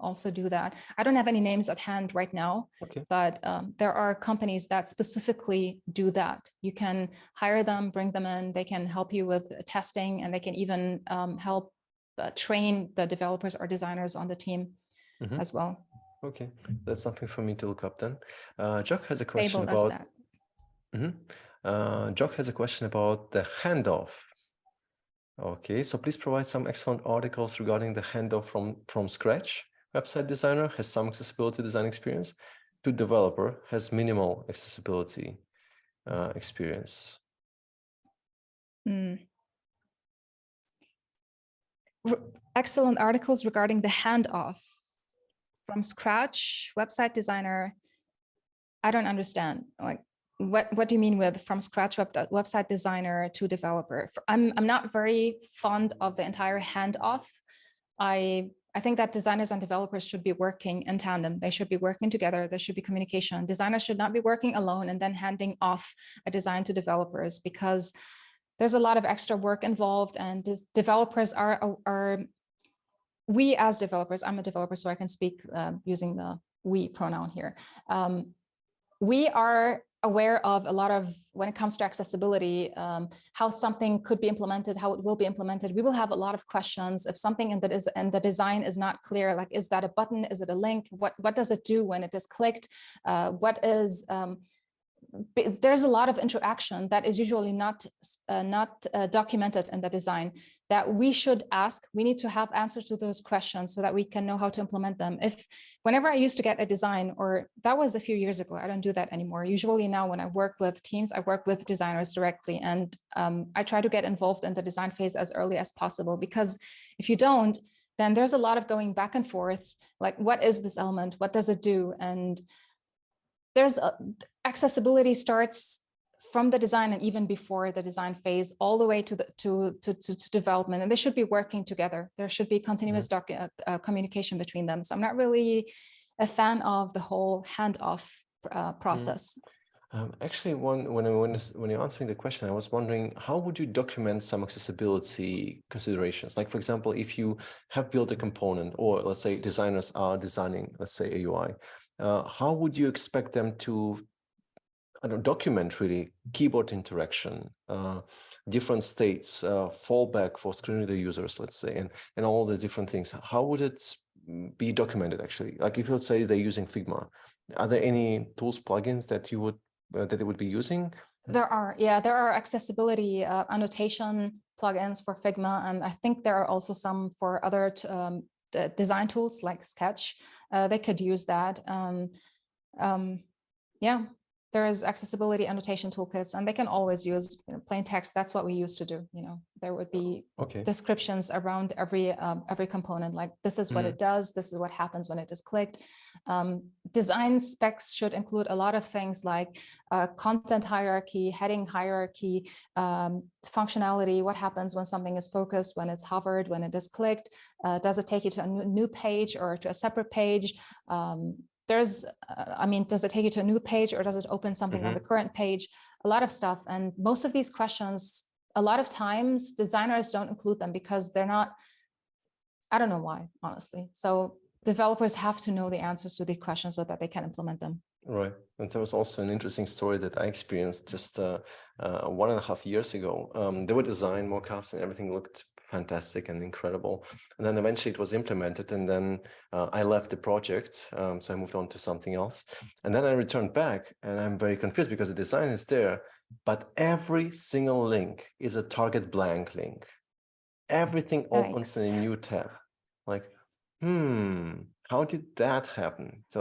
also do that. I don't have any names at hand right now, okay, but there are companies that specifically do that. You can hire them, bring them in, they can help you with testing, and they can even help train the developers or designers on the team as well. Okay, that's something for me to look up then. Jock has a question Fable does about that. Jock has a question about the handoff. Okay, so please provide some excellent articles regarding the handoff from scratch. Website designer has some accessibility design experience to developer has minimal accessibility experience. Excellent articles regarding the handoff from scratch, website designer. I don't understand. Like, what do you mean with from scratch website designer to developer? I'm not very fond of the entire handoff. I think that designers and developers should be working in tandem. They should be working together. There should be communication. Designers should not be working alone and then handing off a design to developers, because there's a lot of extra work involved, and developers are we as developers, I'm a developer, so I can speak using the we pronoun here. We are aware of a lot of, when it comes to accessibility, how something could be implemented, how it will be implemented. We will have a lot of questions if something in the design is not clear. Like, is that a button? Is it a link? What does it do when it is clicked? There's a lot of interaction that is usually not documented in the design that we should ask. We need to have answers to those questions so that we can know how to implement them. Whenever I used to get a design, or that was a few years ago, I don't do that anymore. Usually now when I work with teams, I work with designers directly, and I try to get involved in the design phase as early as possible, because if you don't, then there's a lot of going back and forth. Like, what is this element? What does it do? And there's accessibility starts from the design and even before the design phase, all the way to development, and they should be working together. There should be continuous communication between them. So I'm not really a fan of the whole handoff process. Actually, when you're answering the question, I was wondering, how would you document some accessibility considerations? Like, for example, if you have built a component, or let's say designers are designing, let's say, a UI, how would you expect them to document really keyboard interaction, different states, fallback for screen reader users, let's say, and all the different things? How would it be documented actually? Like, if let's say they're using Figma, are there any tools, plugins that you would that they would be using? There are accessibility annotation plugins for Figma, and I think there are also some for other design tools like Sketch. They could use that. There is accessibility annotation toolkits, and they can always use plain text. That's what we used to do. There would be descriptions around every component, like this is what it does, this is what happens when it is clicked. Design specs should include a lot of things like content hierarchy, heading hierarchy, functionality, what happens when something is focused, when it's hovered, when it is clicked, does it take you to a new page or to a separate page? Does it take you to a new page, or does it open something on the current page? A lot of stuff. And most of these questions, a lot of times designers don't include them because they're not, I don't know why, honestly. So developers have to know the answers to these questions so that they can implement them. Right. And there was also an interesting story that I experienced just 1.5 years ago. There were design mockups and everything looked fantastic and incredible. And then eventually it was implemented, and then I left the project, so I moved on to something else. And then I returned back, and I'm very confused because the design is there, but every single link is a target blank link. Everything opens in a new tab. Like, how did that happen? So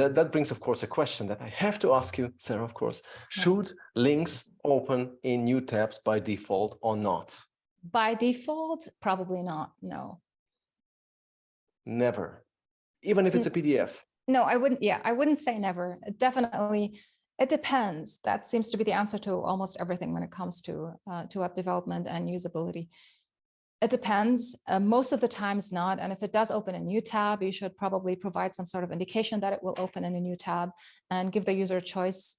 that brings, of course, a question that I have to ask you, Sarah, of course. Should links open in new tabs by default or not? By default, probably not, no. Never, even if it's a PDF? No, I wouldn't, I wouldn't say never. Definitely, it depends. That seems to be the answer to almost everything when it comes to web development and usability. It depends. Most of the times not. And if it does open a new tab, you should probably provide some sort of indication that it will open in a new tab and give the user a choice,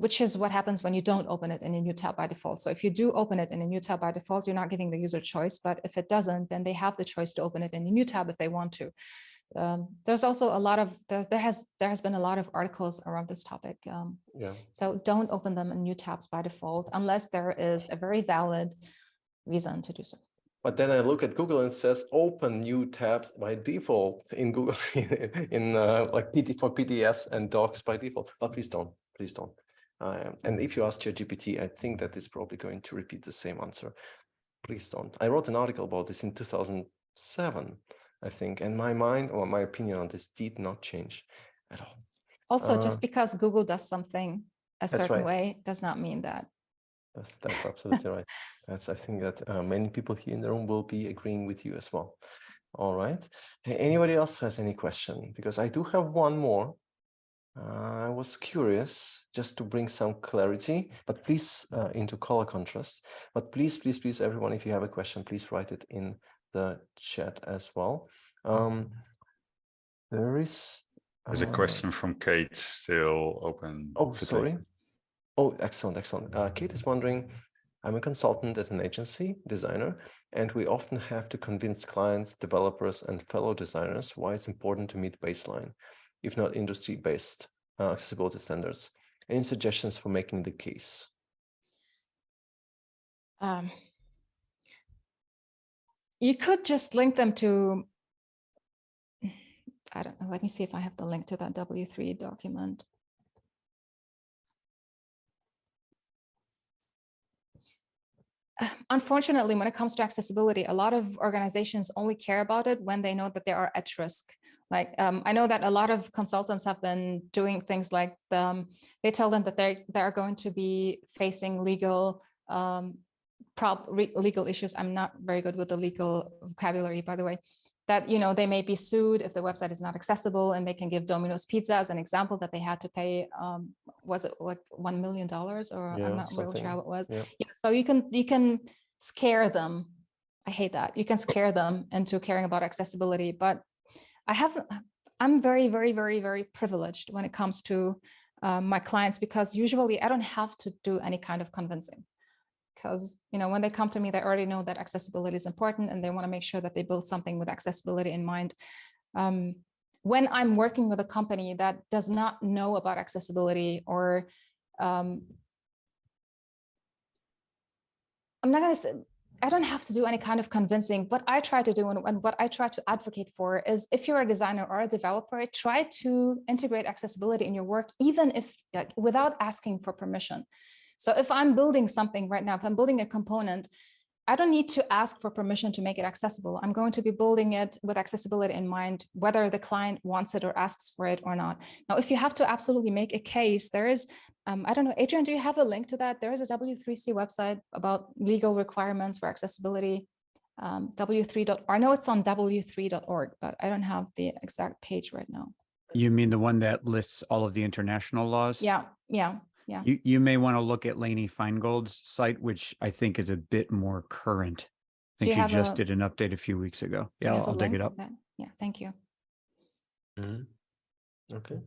which is what happens when you don't open it in a new tab by default. So if you do open it in a new tab by default, you're not giving the user choice. But if it doesn't, then they have the choice to open it in a new tab if they want to. There's also a lot of, there has been a lot of articles around this topic. So don't open them in new tabs by default unless there is a very valid reason to do so. But then I look at Google and it says open new tabs by default in Google in like for PDFs and docs by default. But please don't. And if you ask ChatGPT, I think that is probably going to repeat the same answer. Please don't. I wrote an article about this in 2007, I think, and my mind or my opinion on this did not change at all. Also, just because Google does something a certain way does not mean that. That's absolutely right. I think that many people here in the room will be agreeing with you as well. All right. Anybody else has any question? Because I do have one more. I was curious just to bring some clarity, but please into color contrast. But please, everyone, if you have a question, please write it in the chat as well. There's a question from Kate still open. Oh, sorry. Oh, excellent. Kate is wondering, I'm a consultant at an agency, designer, and we often have to convince clients, developers, and fellow designers why it's important to meet baseline, if not industry-based accessibility standards. Any suggestions for making the case? You could just link them to, I don't know, let me see if I have the link to that W3 document. Unfortunately, when it comes to accessibility, a lot of organizations only care about it when they know that they are at risk. Like I know that a lot of consultants have been doing things like they tell them that they are going to be facing legal legal issues. I'm not very good with the legal vocabulary, by the way. That, you know, they may be sued if the website is not accessible, and they can give Domino's Pizza as an example that they had to pay, was it like $1 million, or I'm not really sure how it was. So you can scare them. I hate that. You can scare them into caring about accessibility, but I'm very, very, very, very privileged when it comes to my clients, because usually I don't have to do any kind of convincing. Because, you know, when they come to me, they already know that accessibility is important, and they want to make sure that they build something with accessibility in mind. When I'm working with a company that does not know about accessibility, or I'm not going to say, I don't have to do any kind of convincing. What I try to do and what I try to advocate for is, if you're a designer or a developer, try to integrate accessibility in your work, even if without asking for permission. So if I'm building something right now, if I'm building a component, I don't need to ask for permission to make it accessible. I'm going to be building it with accessibility in mind, whether the client wants it or asks for it or not. Now, if you have to absolutely make a case, there is, I don't know, Adrian, do you have a link to that? There is a W3C website about legal requirements for accessibility, W3. I know it's on W3.org, but I don't have the exact page right now. You mean the one that lists all of the international laws? Yeah. You may want to look at Lainey Feingold's site, which I think is a bit more current. I think she just did an update a few weeks ago. Yeah, I'll dig it up. Yeah, thank you. Okay.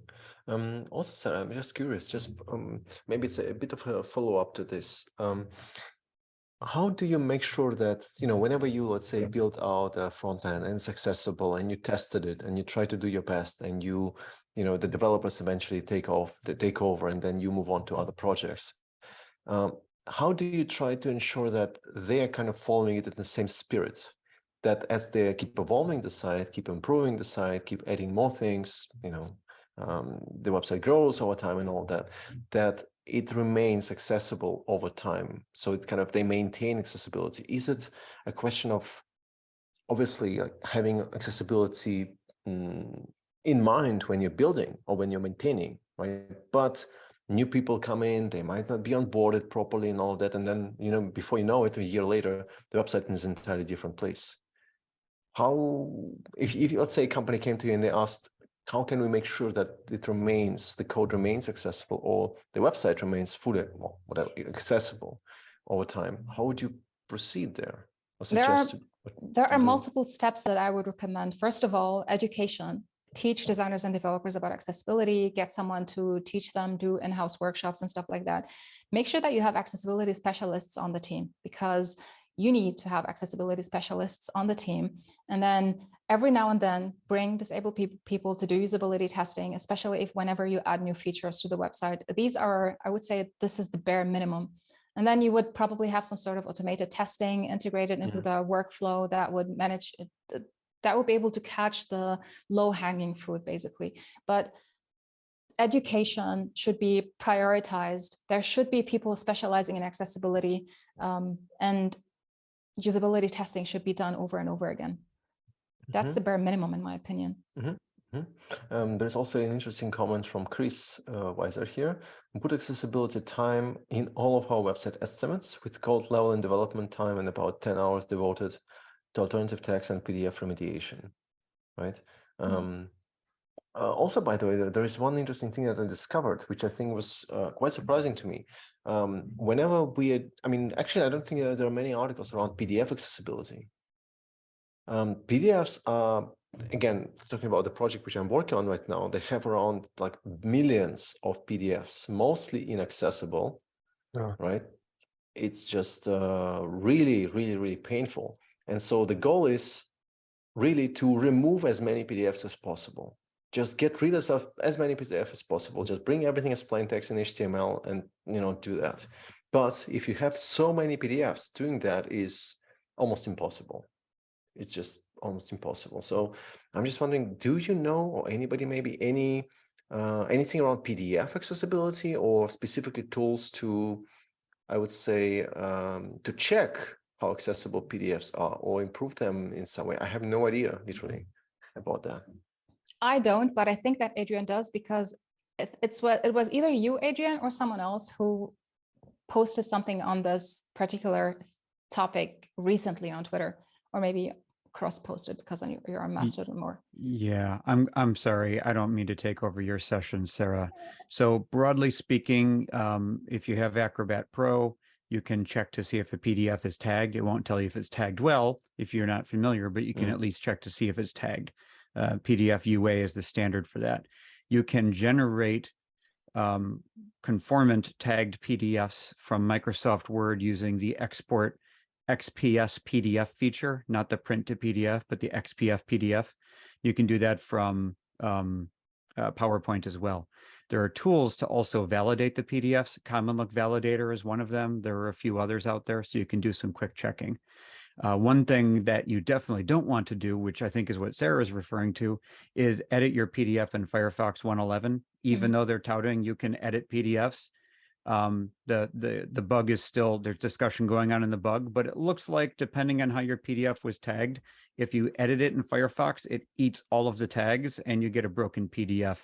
Also, Sarah, I'm just curious, just maybe it's a bit of a follow-up to this. How do you make sure that, you know, whenever you, let's say, build out a front end and it's accessible, and you tested it and you try to do your best, and you know, the developers eventually take over, and then you move on to other projects. how do you try to ensure that they are kind of following it in the same spirit? That as they keep evolving the site, keep improving the site, keep adding more things, the website grows over time and all that, that it remains accessible over time. So it kind of, they maintain accessibility. Is it a question of obviously like having accessibility in mind when you're building or when you're maintaining, right? But new people come in, they might not be onboarded properly and all that. And then, before you know it, a year later, the website is an entirely different place. How, if let's say a company came to you and they asked, how can we make sure that the code remains accessible or the website remains fully, whatever, accessible over time? How would you proceed there? Or suggest there are multiple steps that I would recommend. First of all, education. Teach designers and developers about accessibility, get someone to teach them, do in-house workshops and stuff like that. Make sure that you have accessibility specialists on the team, because you need to have accessibility specialists on the team. And then every now and then bring disabled people to do usability testing, especially whenever you add new features to the website. These are, I would say, this is the bare minimum. And then you would probably have some sort of automated testing integrated into the workflow that would manage it, that would be able to catch the low-hanging fruit, basically. But education should be prioritized. There should be people specializing in accessibility, and usability testing should be done over and over again. That's the bare minimum, in my opinion. There's also an interesting comment from Chris Weiser here. Put accessibility time in all of our website estimates with code level and development time and about 10 hours devoted to alternative text and PDF remediation, right? Also, by the way, there is one interesting thing that I discovered, which I think was quite surprising to me. Whenever actually, I don't think there are many articles around PDF accessibility. PDFs are, again, talking about the project which I'm working on right now, they have around like millions of PDFs, mostly inaccessible, right? It's just really, really, really painful. And so the goal is really to remove as many PDFs as possible. Just get rid of as many PDFs as possible. Just bring everything as plain text in HTML and do that. But if you have so many PDFs, doing that is almost impossible. It's just almost impossible. So I'm just wondering, do you know, or anybody maybe anything around PDF accessibility or specifically tools to, I would say, to check how accessible PDFs are or improve them in some way? I have no idea, literally, about that. I don't, but I think that Adrian does, because it was either you, Adrian, or someone else who posted something on this particular topic recently on Twitter, or maybe cross-posted because you're on Mastodon more. Yeah, I'm sorry. I don't mean to take over your session, Sarah. So broadly speaking, if you have Acrobat Pro, you can check to see if a PDF is tagged. It won't tell you if it's tagged well if you're not familiar, but you can at least check to see if it's tagged. PDF UA is the standard for that. You can generate conformant tagged PDFs from Microsoft Word using the export XPS PDF feature, not the print to PDF, but the XPF PDF. You can do that from PowerPoint as well. There are tools to also validate the PDFs. Common Look Validator is one of them. There are a few others out there, so you can do some quick checking. One thing that you definitely don't want to do, which I think is what Sarah is referring to, is edit your PDF in Firefox 111. Even though they're touting you can edit PDFs, the bug is still, there's discussion going on in the bug, but it looks like depending on how your PDF was tagged, if you edit it in Firefox, it eats all of the tags and you get a broken PDF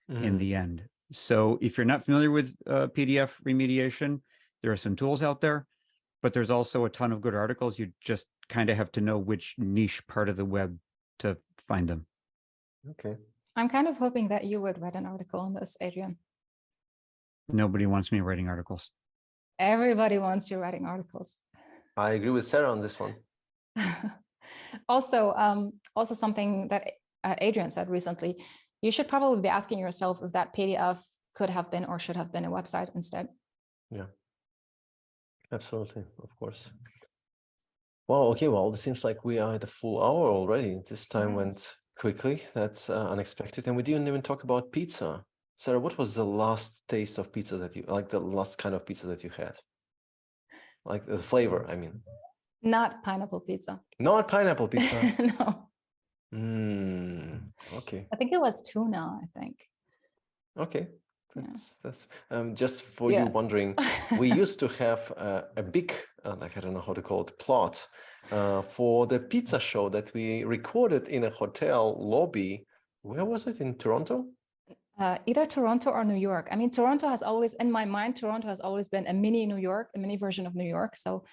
in the end. So if you're not familiar with PDF remediation, there are some tools out there, but there's also a ton of good articles. You just kind of have to know which niche part of the web to find them. Okay. I'm kind of hoping that you would write an article on this, Adrian. Nobody wants me writing articles. Everybody wants you writing articles. I agree with Sarah on this one. Also something that Adrian said recently, you should probably be asking yourself if that PDF could have been or should have been a website instead. Yeah, absolutely, of course. Well, okay, well, it seems like we are at a full hour already. This time went quickly. That's unexpected. And we didn't even talk about pizza. Sarah, what was the last taste of pizza that you, like the last kind of pizza that you had? Like the flavor, I mean. Not pineapple pizza. Not pineapple pizza. No. Okay. I think it was tuna, I think. Okay. Yeah. That's just for you Yeah. wondering, we used to have a big, like I don't know how to call it, plot for the pizza show that we recorded in a hotel lobby. Where was it? In Toronto? Either Toronto or New York. I mean, Toronto has always, in my mind, Toronto has always been a mini New York, a mini version of New York. So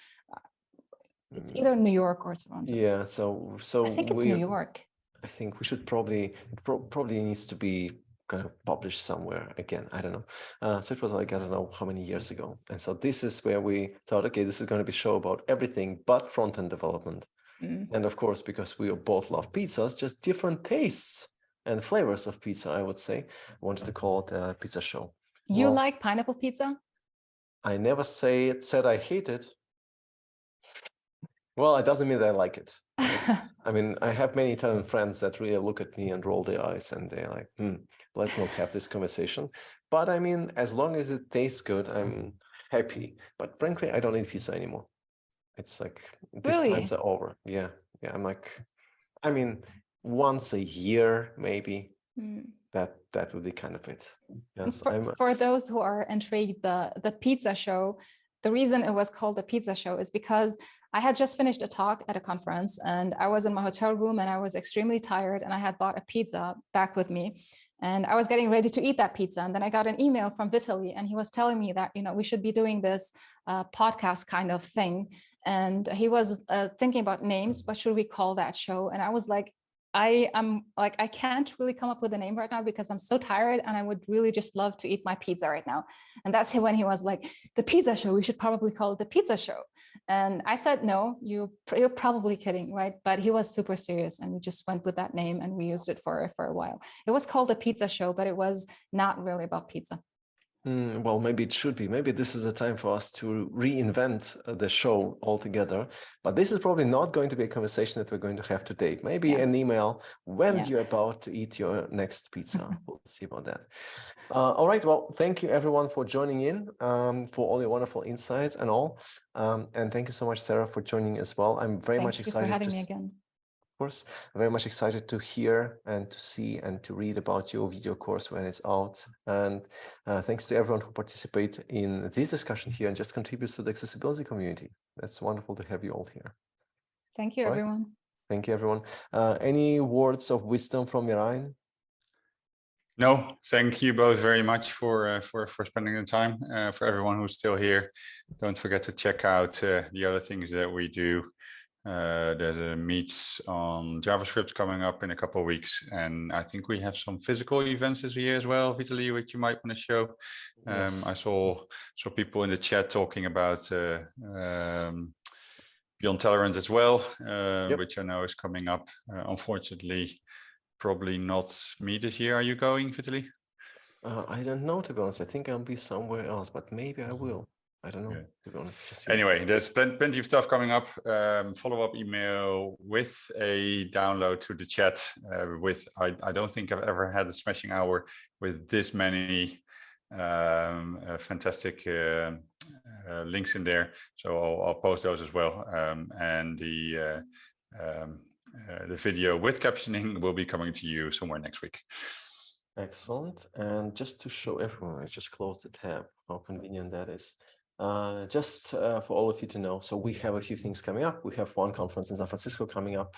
it's either New York or Toronto. Yeah. So I think it's New York. I think we should probably needs to be kind of published somewhere again. I don't know. So it was like, I don't know how many years ago. And so this is where we thought, okay, this is going to be a show about everything but front-end development. And of course, because we both love pizzas, just different tastes and flavors of pizza, I would say. I wanted to call it a pizza show. You like pineapple pizza? I never said I hate it. Well, it doesn't mean that I like it. I mean, I have many Italian friends that really look at me and roll their eyes and they're like, let's not have this conversation. But I mean, as long as it tastes good, I'm happy. But frankly, I don't eat pizza anymore. It's like, these times are over. Yeah. I'm like, I mean, once a year, maybe. That would be kind of it. Yes, for those who are intrigued, the pizza show, the reason it was called the pizza show is because I had just finished a talk at a conference and I was in my hotel room and I was extremely tired and I had bought a pizza back with me and I was getting ready to eat that pizza. And then I got an email from Vitaly and he was telling me that, we should be doing this podcast kind of thing. And he was thinking about names. What should we call that show? And I was like, I can't really come up with a name right now because I'm so tired and I would really just love to eat my pizza right now. And that's when he was like, the pizza show, we should probably call it the pizza show. And I said, no, you're probably kidding, right? But he was super serious and we just went with that name and we used it for a while. It was called the pizza show, but it was not really about pizza. Well, maybe it should be. Maybe this is a time for us to reinvent the show altogether. But this is probably not going to be a conversation that we're going to have today. Maybe an email when you're about to eat your next pizza. We'll see about that. All right. Well, thank you everyone for joining in, for all your wonderful insights and all. And thank you so much, Sarah, for joining as well. I'm very much excited. Thank you for having me again. Of course, very much excited to hear and to see and to read about your video course when it's out. And thanks to everyone who participates in this discussion here and just contributes to the accessibility community. That's wonderful to have you all here. Thank you, everyone. Thank you, everyone. Any words of wisdom from Mirain? No, thank you both very much for spending the time. For everyone who's still here, don't forget to check out the other things that we do. There's a meets on JavaScript coming up in a couple of weeks, and I think we have some physical events this year as well, Vitaly, which you might want to show. Yes. I saw people in the chat talking about Beyond Tolerant as well, which I know is coming up. Unfortunately, probably not me this year. Are you going, Vitaly? I don't know, to be honest. I think I'll be somewhere else, but maybe I will. I don't know, to be honest. Just anyway, there's plenty of stuff coming up. Follow-up email with a download to the chat. I don't think I've ever had a smashing hour with this many fantastic links in there. So I'll post those as well. And the video with captioning will be coming to you somewhere next week. Excellent. And just to show everyone, I just closed the tab. How convenient that is. Just for all of you to know, so we have a few things coming up. We have one conference in San Francisco coming up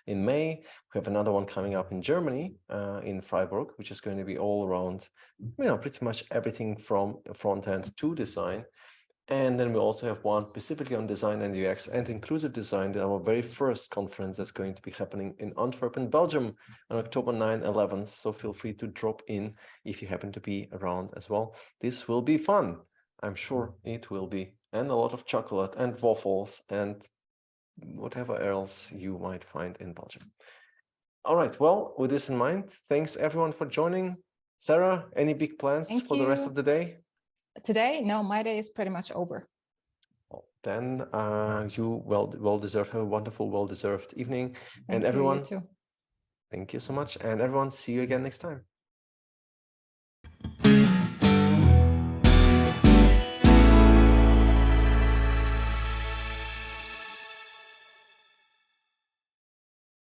in May. We have another one coming up in Germany, in Freiburg, which is going to be all around, pretty much everything from front end to design. And then we also have one specifically on design and UX and inclusive design, our very first conference that's going to be happening in Antwerp, in Belgium, on October 9-11. So feel free to drop in if you happen to be around as well. This will be fun. I'm sure it will be. And a lot of chocolate and waffles and whatever else you might find in Belgium. All right. Well, with this in mind, thanks everyone for joining. Sarah, any big plans for the rest of the day? Today? No, my day is pretty much over. Well, then you well-deserved, have a wonderful, well-deserved evening. Thank and everyone, you too. Thank you so much. And everyone, see you again next time.